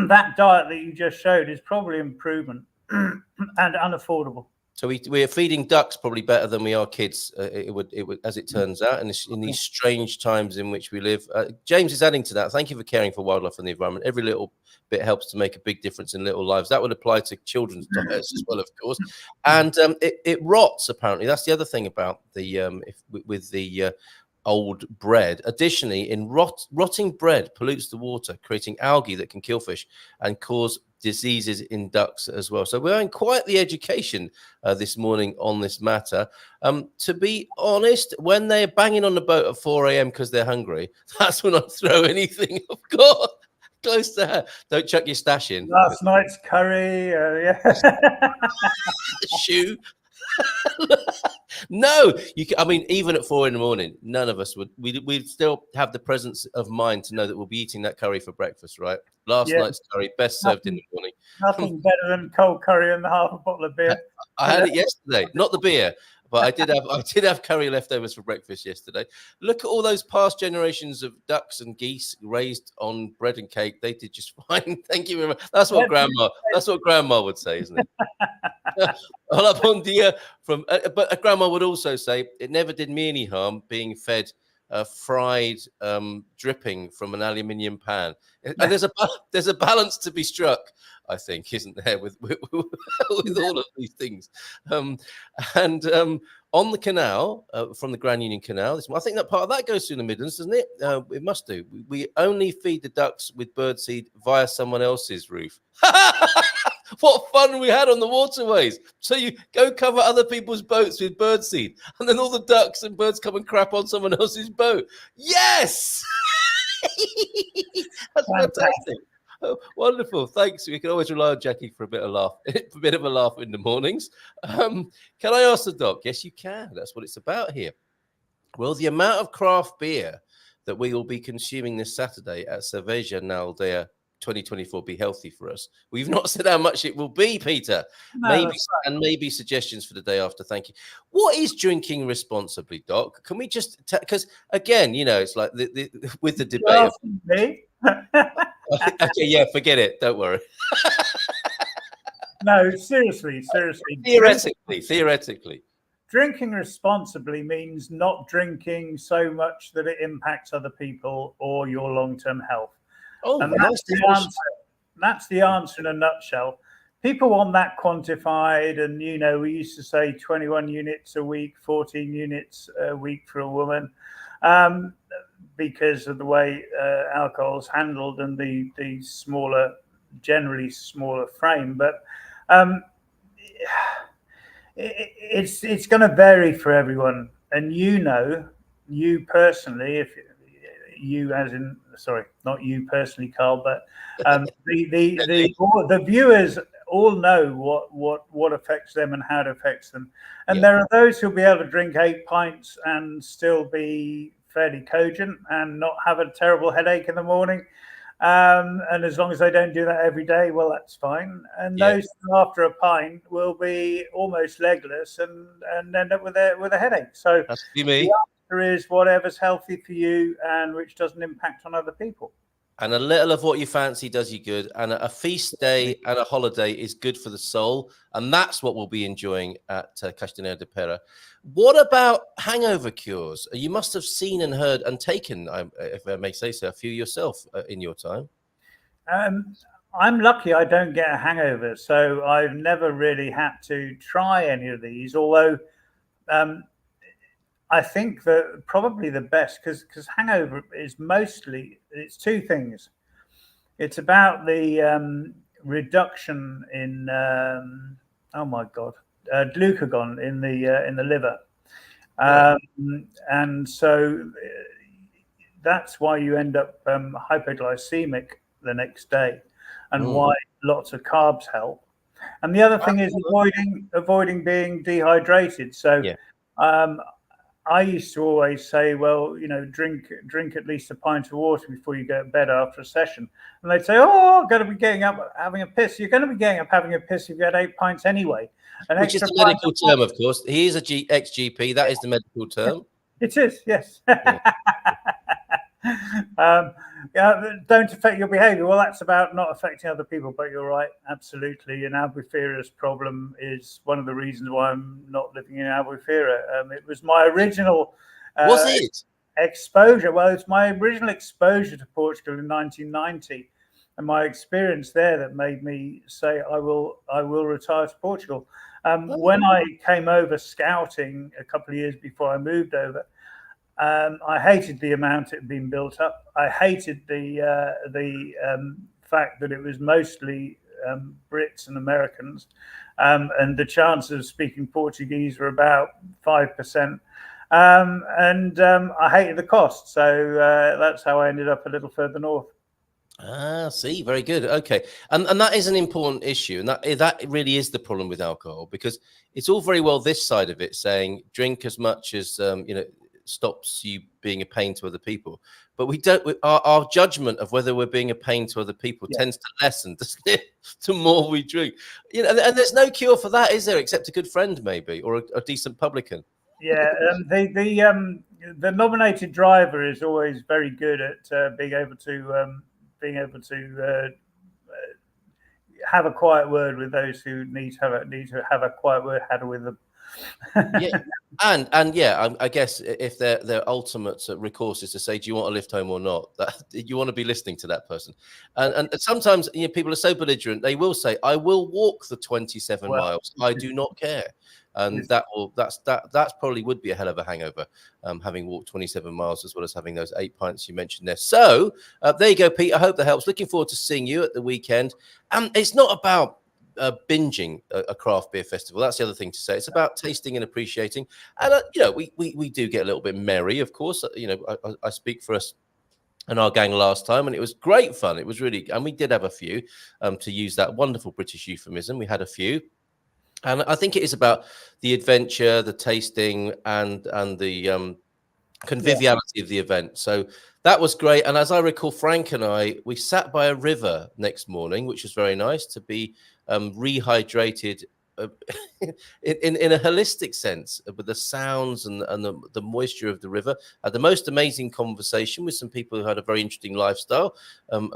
that diet that you just showed is probably improvement. And unaffordable. So we are feeding ducks probably better than we are kids. It would, as it turns out, and in these strange times in which we live. James is adding to that. Thank you for caring for wildlife and the environment. Every little bit helps to make a big difference in little lives. That would apply to children's diets as well, of course. And it rots. Apparently, that's the other thing about the with the old bread. Additionally, rotting bread pollutes the water, creating algae that can kill fish and cause diseases in ducks as well. So we're in quite the education this morning on this matter. To be honest, when they're banging on the boat at 4 a.m. because they're hungry, that's when I throw anything I've got close to her. Don't chuck your stash in. Last night's curry, shoe. No, I mean, even at 4 a.m, none of us we'd still have the presence of mind to know that we'll be eating that curry for breakfast, right? Last night's curry, best served in the morning. Nothing better than cold curry and half a bottle of beer. I had it yesterday, not the beer, but I did have curry leftovers for breakfast yesterday. Look at all those past generations of ducks and geese raised on bread and cake. They did just fine. Thank you very much. That's what grandma would say, isn't it? Hola, bon dia. But Grandma would also say it never did me any harm being fed fried dripping from an aluminium pan. And there's a balance to be struck, I think, isn't there, with all of these things. On the canal, from the Grand Union Canal, I think that part of that goes through the Midlands, doesn't it? It must do. We only feed the ducks with birdseed via someone else's roof. What fun we had on the waterways. So you go cover other people's boats with birdseed, and then all the ducks and birds come and crap on someone else's boat. Yes! That's fantastic. Oh, wonderful. Thanks. We can always rely on Jackie for a bit of a laugh in the mornings. Can I ask the doc? Yes, you can. That's what it's about here. Well, the amount of craft beer that we will be consuming this Saturday at Cerveja na Aldeia 2024 be healthy for us? We've not said how much it will be, Peter. No, Maybe that's right. and maybe suggestions for the day after. Thank you. What is drinking responsibly, Doc? Can we just because again, you know, it's like with the debate. You're asking me? Okay, yeah, forget it. Don't worry. No, seriously. Theoretically. Drinking responsibly means not drinking so much that it impacts other people or your long-term health. Oh, and nice. That's the answer in a nutshell. People want that quantified, and you know, we used to say 21 units a week, 14 units a week for a woman, because of the way alcohol's handled and the generally smaller frame. But it's going to vary for everyone, and you personally, if you as in not you personally, Carl, but the viewers all know what affects them and how it affects them, and there are those who'll be able to drink 8 pints and still be fairly cogent and not have a terrible headache in the morning. And as long as they don't do that every day, well, that's fine. And those after a pint will be almost legless and end up with a headache. So that's me. The answer is whatever's healthy for you and which doesn't impact on other people. And a little of what you fancy does you good. And a feast day and a holiday is good for the soul. And that's what we'll be enjoying at Castanheira de Pera. What about hangover cures? You must have seen and heard and taken, if I may say so, a few yourself in your time. I'm lucky I don't get a hangover. So I've never really had to try any of these, although I think that probably the best, because hangover is it's two things. It's about the reduction in glucagon in the liver, and so that's why you end up hypoglycemic the next day, and why lots of carbs help. And the other thing is avoiding being dehydrated. So I used to always say, well, you know, drink at least a pint of water before you go to bed after a session. And they'd say, oh, I'm going to be getting up having a piss. You're going to be getting up having a piss if you had 8 pints anyway. Which is the medical term, of course. He is a ex-GP. That is the medical term. It is, yes. Don't affect your behavior. Well, that's about not affecting other people, but you're right, absolutely. And Albufeira's problem is one of the reasons why I'm not living in Albufeira. It was my original exposure. Well, it's my original exposure to Portugal in 1990, and my experience there that made me say I will retire to Portugal. When I came over scouting a couple of years before I moved over, I hated the amount it had been built up. I hated the fact that it was mostly Brits and Americans, and the chances of speaking Portuguese were about 5%. And I hated the cost, so that's how I ended up a little further north. See, very good. Okay, and that is an important issue, and that really is the problem with alcohol, because it's all very well this side of it saying drink as much as stops you being a pain to other people, but we don't. Our judgment of whether we're being a pain to other people tends to lessen, doesn't it? The more we drink, and there's no cure for that, is there? Except a good friend, maybe, or a decent publican. Yeah, the nominated driver is always very good at being able to have a quiet word with those who need to have a quiet word had with them. I guess if their ultimate recourse is to say, do you want to lift home or not, that you want to be listening to that person. And sometimes people are so belligerent, they will say, I will walk the 27 miles, I do not care. And that's probably would be a hell of a hangover, having walked 27 miles as well as having those 8 pints you mentioned there. So there you go, Pete. I hope that helps. Looking forward to seeing you at the weekend. It's not about binging a craft beer festival. That's the other thing to say. It's about tasting and appreciating. And we do get a little bit merry, of course. I speak for us and our gang last time, and it was great fun. It was really, and we did have a few, to use that wonderful British euphemism. We had a few. And I think it is about the adventure, the tasting, and the conviviality of the event. So that was great. And as I recall, Frank and we sat by a river next morning, which was very nice to be rehydrated in a holistic sense, with the sounds and the moisture of the river. Had the most amazing conversation with some people who had a very interesting lifestyle,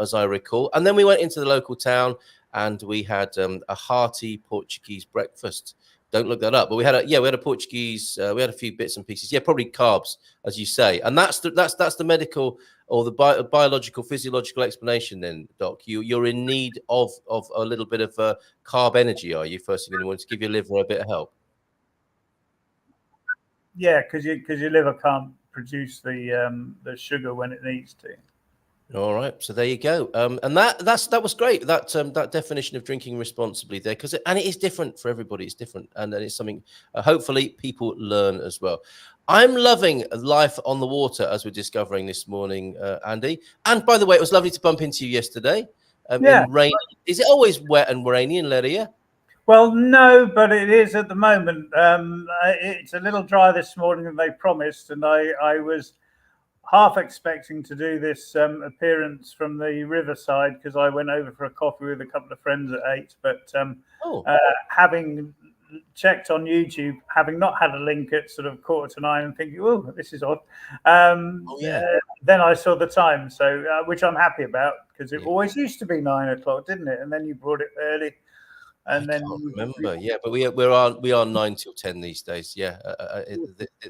as I recall. And then we went into the local town and we had a hearty Portuguese breakfast. Don't look that up, but we had a Portuguese. We had a few bits and pieces. Yeah, probably carbs, as you say, and that's the medical or the biological, physiological explanation. Then, Doc, you're in need of a little bit of carb energy. Are you first thing in the morning to give your liver a bit of help? Yeah, because your liver can't produce the sugar when it needs to. All right, so there you go, and that was great. That definition of drinking responsibly there, because it is different for everybody. It's different, and then it's something hopefully people learn as well. I'm loving life on the water as we're discovering this morning, Andy. And by the way, it was lovely to bump into you yesterday. In rain. Is it always wet and rainy in Leiria? Well, no, but it is at the moment. It's a little dry this morning than they promised, and I was half expecting to do this appearance from the riverside because I went over for a coffee with a couple of friends at 8. But having checked on YouTube, having not had a link at sort of 8:45 and thinking, oh, this is odd. Then I saw the time, so which I'm happy about because it always used to be 9 o'clock, didn't it? And then you brought it early. And I can't remember, but we are 9 till 10 these days. Yeah,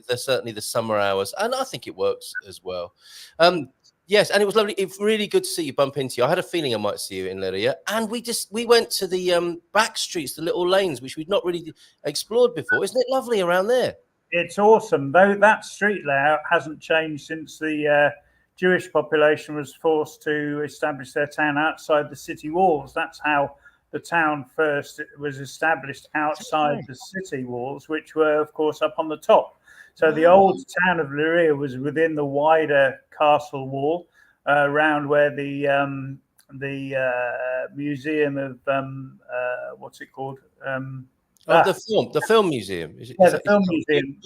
they're certainly the summer hours, and I think it works as well. Yes, and it was lovely. It's really good to see you, bump into you. I had a feeling I might see you in Leiria, and we went to the back streets, the little lanes, which we'd not really explored before. Isn't it lovely around there? It's awesome, though. That street layout hasn't changed since the Jewish population was forced to establish their town outside the city walls. That's how the town first was established, outside the city walls, which were, of course, up on the top. So the old town of Leiria was within the wider castle wall, around where the museum of what's it called? The film museum. The film museum.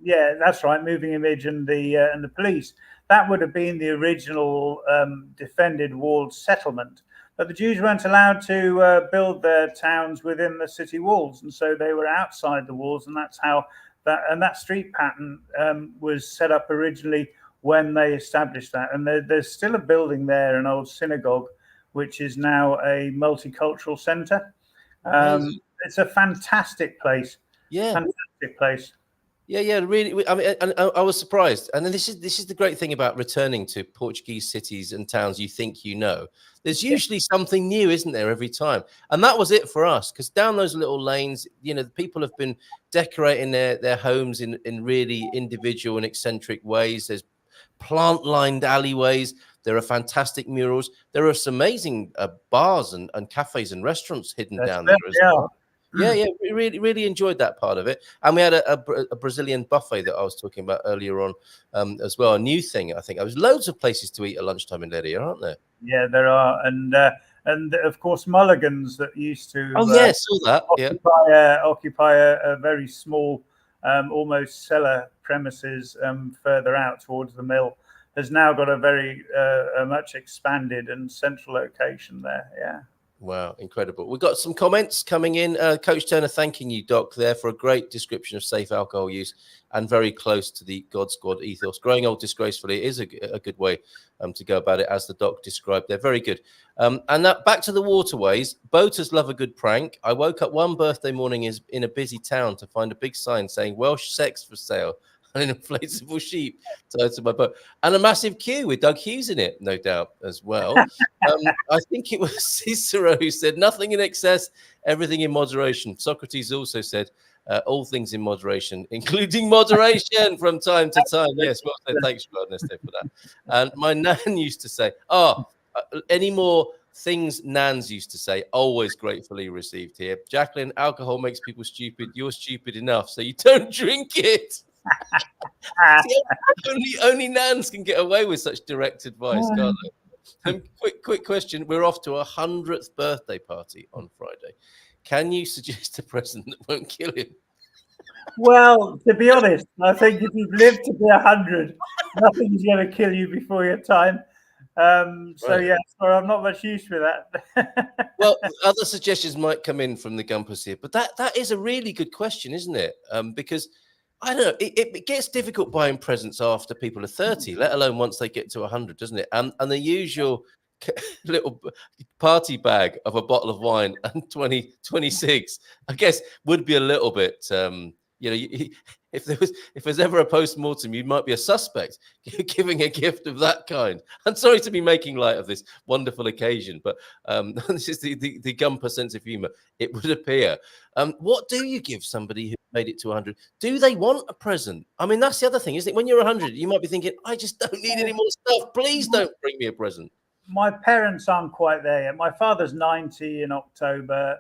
Yeah, that's right. Moving Image and the police. That would have been the original defended walled settlement. But the Jews weren't allowed to build their towns within the city walls, and so they were outside the walls, and that's how that street pattern was set up originally when they established that. And there's still a building there, an old synagogue, which is now a multicultural centre. It's a fantastic place. Yeah, fantastic place. Yeah, really. I mean, and I was surprised. And then this is the great thing about returning to Portuguese cities and towns you think you know. There's usually something new, isn't there, every time? And that was it for us, because down those little lanes, people have been decorating their homes in really individual and eccentric ways. There's plant-lined alleyways. There are fantastic murals. There are some amazing bars and cafes and restaurants hidden down there as well. Yeah, we really enjoyed that part of it. And we had a Brazilian buffet that I was talking about earlier on as well. A new thing, I think. There's loads of places to eat at lunchtime in Leiria, aren't there? Yeah, there are. And of course, Mulligan's that used to saw that. Occupy a very small, almost cellar premises further out towards the mill, has now got a very much expanded and central location there. Yeah. Wow, incredible. We've got some comments coming in. Coach Turner thanking you, Doc, there for a great description of safe alcohol use and very close to the God Squad ethos. Growing old disgracefully is a good way to go about it, as the Doc described there. Very good. And that, back to the waterways. Boaters love a good prank. I woke up one birthday morning in a busy town to find a big sign saying Welsh sex for sale. An inflatable sheep tied to my boat, and a massive queue with Doug Hughes in it, no doubt, as well. I think it was Cicero who said, nothing in excess, everything in moderation. Socrates also said, all things in moderation, including moderation from time to time. Yes, well said. Thanks, Ernesto, for that. And my nan used to say, any more things nans used to say, always gratefully received here. Jacqueline, alcohol makes people stupid. You're stupid enough, so you don't drink it. See, only nans can get away with such direct advice, can't they? Quick question. We're off to 100th birthday party on Friday. Can you suggest a present that won't kill him? Well, to be honest, I think if you've lived to be 100, nothing's going to kill you before your time. So, Right. yeah, sorry, I'm not much use for that. Well, other suggestions might come in from the Gumpers here, but that is a really good question, isn't it? Because I don't know, it gets difficult buying presents after people are 30, let alone once they get to 100, doesn't it? And the usual little party bag of a bottle of wine and 26, I guess, would be a little bit, if there's ever a post-mortem, you might be a suspect giving a gift of that kind. I'm sorry to be making light of this wonderful occasion, but this is the Gumper sense of humor, it would appear. What do you give somebody who made it to 100? Do they want a present? I mean, that's the other thing, isn't it? When you're 100, you might be thinking, I just don't need any more stuff. Please don't bring me a present. My parents aren't quite there yet. My father's 90 in October.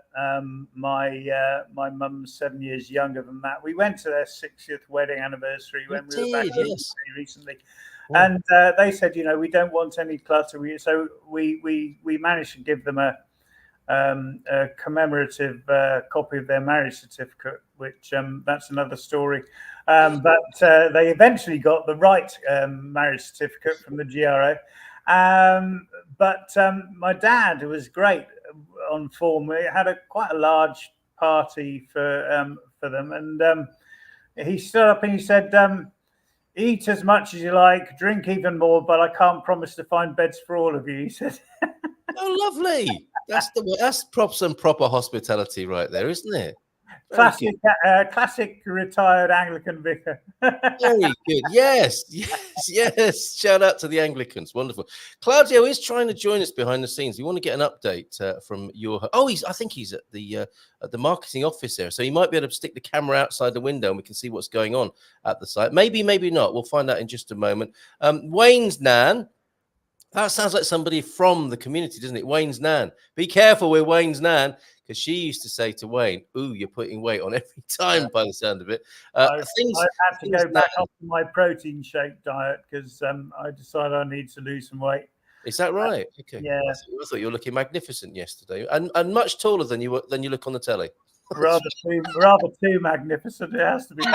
My mum's 7 years younger than that. We went to their 60th wedding anniversary when we were back recently. Yeah. And they said, we don't want any clutter. So we managed to give them a commemorative copy of their marriage certificate, which that's another story. But they eventually got the right marriage certificate from the GRO. But my dad was great on form. We had quite a large party for them, and he stood up and he said, "Eat as much as you like, drink even more, but I can't promise to find beds for all of you." He said. Oh, lovely! That's props and proper hospitality right there, isn't it? Classic retired Anglican vicar. Very good. Yes. Shout out to the Anglicans. Wonderful. Claudio is trying to join us behind the scenes. We want to get an update from your. Oh, I think he's at the marketing office there, so he might be able to stick the camera outside the window and we can see what's going on at the site. Maybe not. We'll find out in just a moment. Wayne's nan. That sounds like somebody from the community, doesn't it? Wayne's nan. Be careful with Wayne's nan, because she used to say to Wayne, "Ooh, you're putting weight on every time," by the sound of it. I have to go back up to my protein shake diet because I decided I need to lose some weight. Is that right? Okay. Yeah. I thought you were looking magnificent yesterday, and much taller than you look on the telly. Rather too magnificent. It has to be.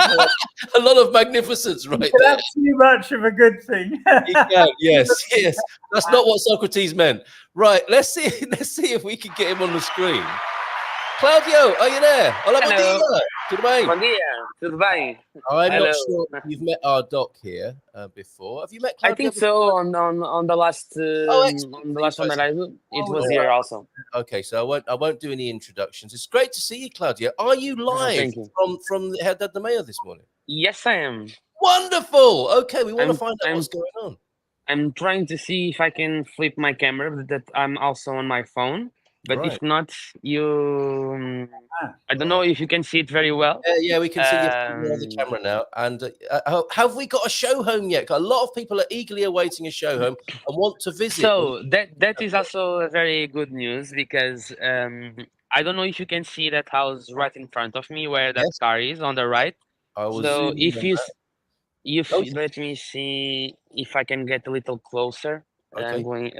A lot of magnificence, right? That's too much of a good thing. Yes. That's not what Socrates meant. Right. Let's see if we can get him on the screen. Claudio, are you there? Hola, bom dia. Tudo bem? Bom dia. Tudo bem? I'm not sure if you've met our doc here before. Have you met Claudio? I think so. On the last on the last one that I did, it was here also. Okay, so I won't do any introductions. It's great to see you, Claudio. Are you live from Herdade Do Meio this morning? Yes, I am. Wonderful. Okay, we want to find out what's going on. I'm trying to see if I can flip my camera, that I'm also on my phone. But if not, I don't know if you can see it very well. Yeah, we can see you on the camera now. And have we got a show home yet? A lot of people are eagerly awaiting a show home and want to visit. So that is also a very good news, because I don't know if you can see that house right in front of me where that car is on the right. So if let me see if I can get a little closer. Okay. I'm going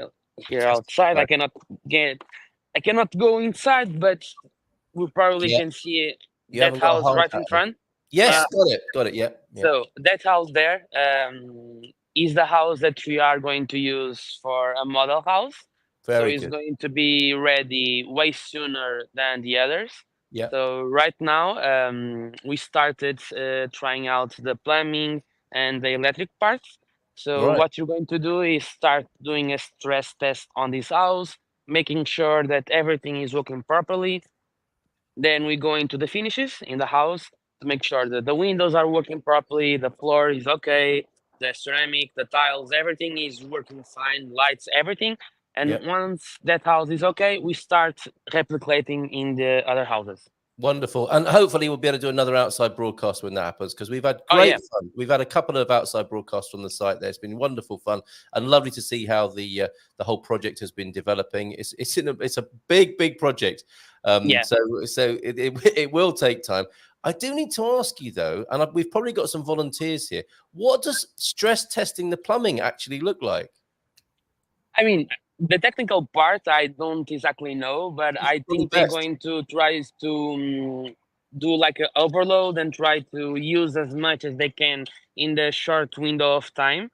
here outside. I cannot go inside, but we probably can see that house right in front. Yes, got it. Yeah. So that house there is the house that we are going to use for a model house. So it's going to be ready way sooner than the others. Yeah. So right now we started trying out the plumbing and the electric parts. So what you're going to do is start doing a stress test on this house, making sure that everything is working properly. Then we go into the finishes in the house to make sure that the windows are working properly, the floor is okay, the ceramic, the tiles, everything is working fine, lights, everything. And once that house is okay, we start replicating in the other houses. Wonderful. And hopefully we'll be able to do another outside broadcast when that happens, because we've had great fun. We've had a couple of outside broadcasts from the site there. It's been wonderful fun and lovely to see how the whole project has been developing. It's a big project. So it will take time. I do need to ask you though, and we've probably got some volunteers here. What does stress testing the plumbing actually look like? I mean, the technical part, I don't exactly know, but I think they're going to try to do like an overload and try to use as much as they can in the short window of time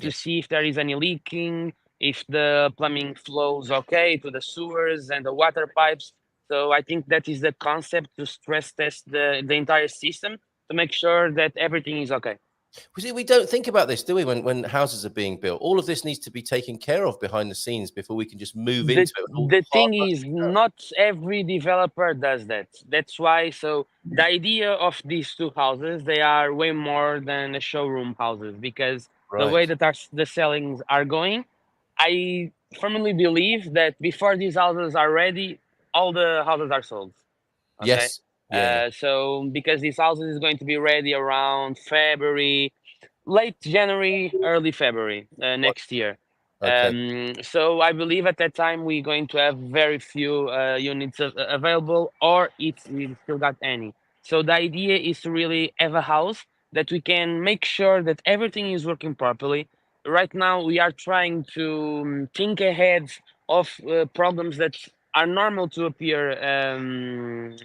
to see if there is any leaking, if the plumbing flows okay to the sewers and the water pipes. So I think that is the concept, to stress test the entire system to make sure that everything is okay. We don't think about this, do we? When houses are being built, all of this needs to be taken care of behind the scenes before we can just move into it. The thing is, not every developer does that. That's why. So the idea of these two houses, they are way more than a showroom houses, because the way that the sellings are going, I firmly believe that before these houses are ready, all the houses are sold. Okay? Yes. So because these houses is going to be ready around February, late January, early February next year. Okay. So I believe at that time we're going to have very few units available, or if we still got any. So the idea is to really have a house that we can make sure that everything is working properly. Right now we are trying to think ahead of problems that are normal to appear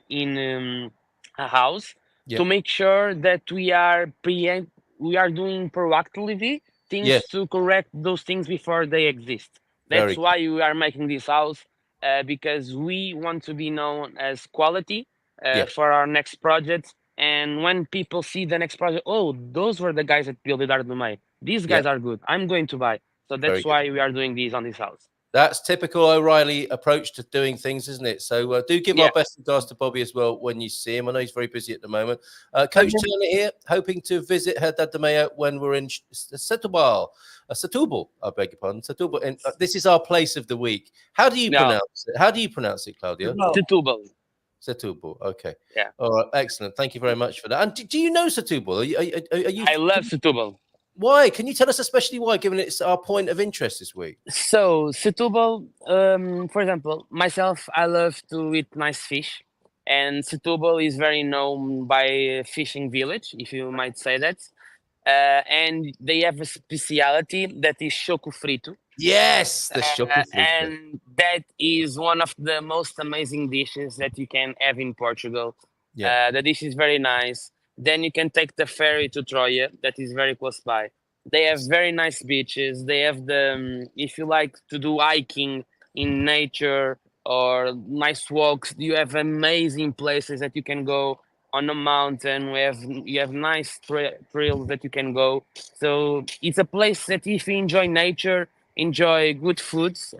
in a house, to make sure that we are doing proactively things to correct those things before they exist. That's why we are making this house, because we want to be known as quality for our next project. And when people see the next project, oh, those were the guys that built Herdade Do Meio. These guys are good. I'm going to buy. So that's why we are doing these on this house. That's typical O'Reilly approach to doing things, isn't it? So do give our best regards to Bobby as well when you see him. I know he's very busy at the moment. Coach Turner here, hoping to visit Herdade Do Meio when we're in Setúbal. Setúbal, I beg your pardon. Setúbal. And this is our place of the week. How do you pronounce it? How do you pronounce it, Claudio? Setúbal. Setúbal. Okay. Yeah. All right. Excellent. Thank you very much for that. And do you know Setúbal? Are you? I love Setúbal. Why? Can you tell us especially why, given it's our point of interest this week? So Setúbal, for example, myself, I love to eat nice fish, and Setúbal is very known by a fishing village, if you might say that. And they have a speciality that is choco frito. Yes, the choco frito. And that is one of the most amazing dishes that you can have in Portugal. The dish is very nice. Then you can take the ferry to Troia, that is very close by. They have very nice beaches. They have if you like to do hiking in nature or nice walks, you have amazing places that you can go on a mountain. You have nice trails that you can go. So it's a place that if you enjoy nature, enjoy good foods.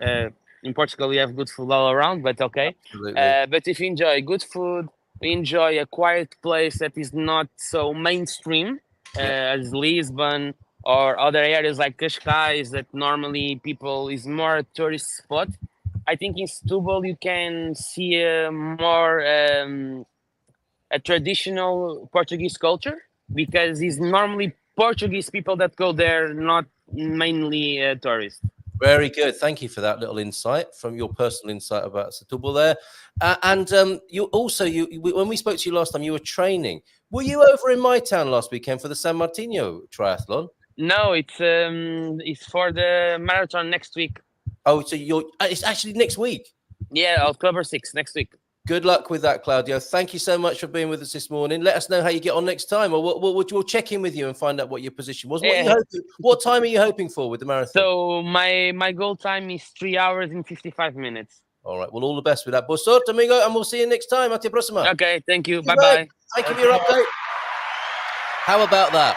In Portugal, we have good food all around, but okay. But if you enjoy good food, enjoy a quiet place that is not so mainstream as Lisbon or other areas like Cascais, that normally people is more a tourist spot. I think in Setúbal you can see more a traditional Portuguese culture, because it's normally Portuguese people that go there, not mainly tourists. Very good. Thank you for that little insight from your personal insight about Setúbal there. And you also, when we spoke to you last time, you were training. Were you over in my town last weekend for the San Martino triathlon? No, it's for the marathon next week. Oh, so it's actually next week? Yeah, October 6th, next week. Good luck with that, Claudio. Thank you so much for being with us this morning. Let us know how you get on next time, or we'll check in with you and find out what your position was. What time are you hoping for with the marathon? So my goal time is 3 hours and 55 minutes. All right. Well, all the best with that. Boa sorte, amigo, and we'll see you next time. Até a próxima. Okay, thank you. Bye-bye. Thank you for your update. How about that?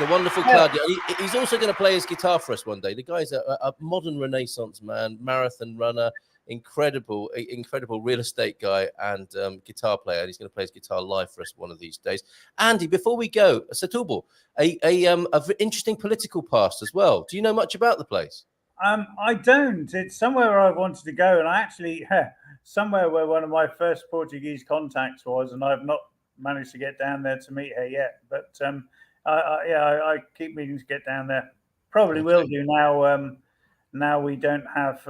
The wonderful Claudio. He's also going to play his guitar for us one day. The guy's a modern Renaissance man, marathon runner, incredible real estate guy and guitar player. And he's going to play his guitar live for us one of these days. Andy, before we go, Setúbal, a interesting political past as well. Do you know much about the place? I don't. It's somewhere where I've wanted to go, and I actually somewhere where one of my first Portuguese contacts was, and I've not managed to get down there to meet her yet. But I keep meaning to get down there. Probably will do now. Now we don't have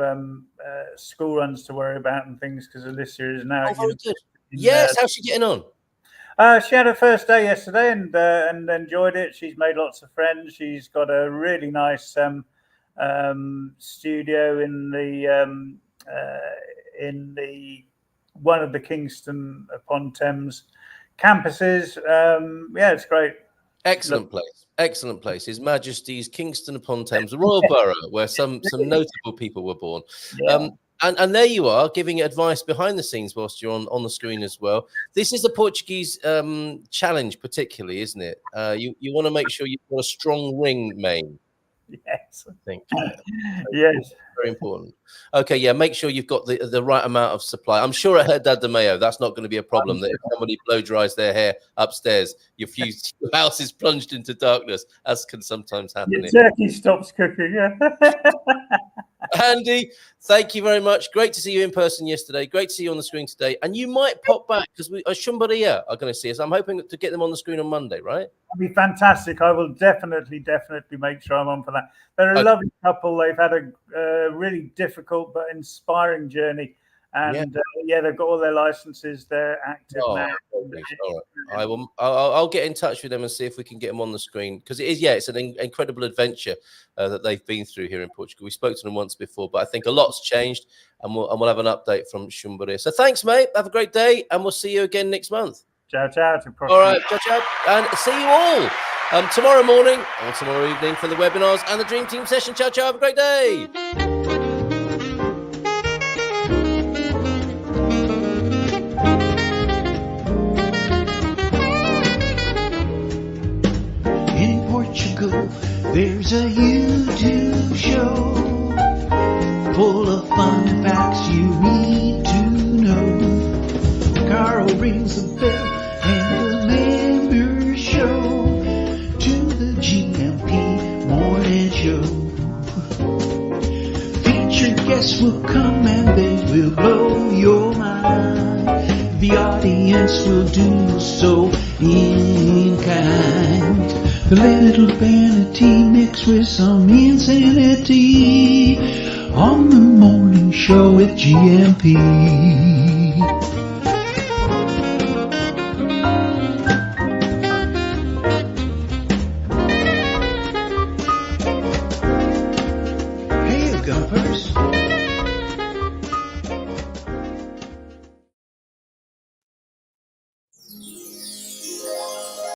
school runs to worry about and things, because Alicia is now. Yes, how's she getting on? She had her first day yesterday and enjoyed it. She's made lots of friends. She's got a really nice studio in the one of the Kingston upon Thames campuses. Yeah, it's great. Excellent place. Excellent place. His Majesty's Kingston upon Thames, the Royal Borough, where some notable people were born. Yeah. And there you are, giving advice behind the scenes whilst you're on the screen as well. This is a Portuguese challenge, particularly, isn't it? You want to make sure you've got a strong ring main. Yes, I think. Yes, very important. Okay, yeah, make sure you've got the right amount of supply. I'm sure at Herdade Do Meio, that's not going to be a problem. That if somebody blow dries their hair upstairs, your house is plunged into darkness, as can sometimes happen. Your turkey stops cooking. Yeah. Andy, thank you very much. Great to see you in person yesterday. Great to see you on the screen today. And you might pop back because Shumbaria are going to see us. I'm hoping to get them on the screen on Monday, right? That'd be fantastic. I will definitely make sure I'm on for that. They're a lovely couple. They've had a really difficult but inspiring journey. And they've got all their licenses. They're active now. All right. I'll get in touch with them and see if we can get them on the screen, because it's an incredible adventure that they've been through here in Portugal. We spoke to them once before, but I think a lot's changed, and we'll have an update from Shumbaria. So thanks, mate. Have a great day, and we'll see you again next month. Ciao, ciao. All right, ciao, ciao, and see you all tomorrow morning or tomorrow evening for the webinars and the Dream Team session. Ciao, ciao. Have a great day. Portugal, there's a YouTube show full of fun facts you need to know. Carl rings the bell and the members show to the GMP morning show. Featured guests will come and they will blow your mind. The audience will do so in kind. The little vanity mixed with some insanity on the morning show with GMP.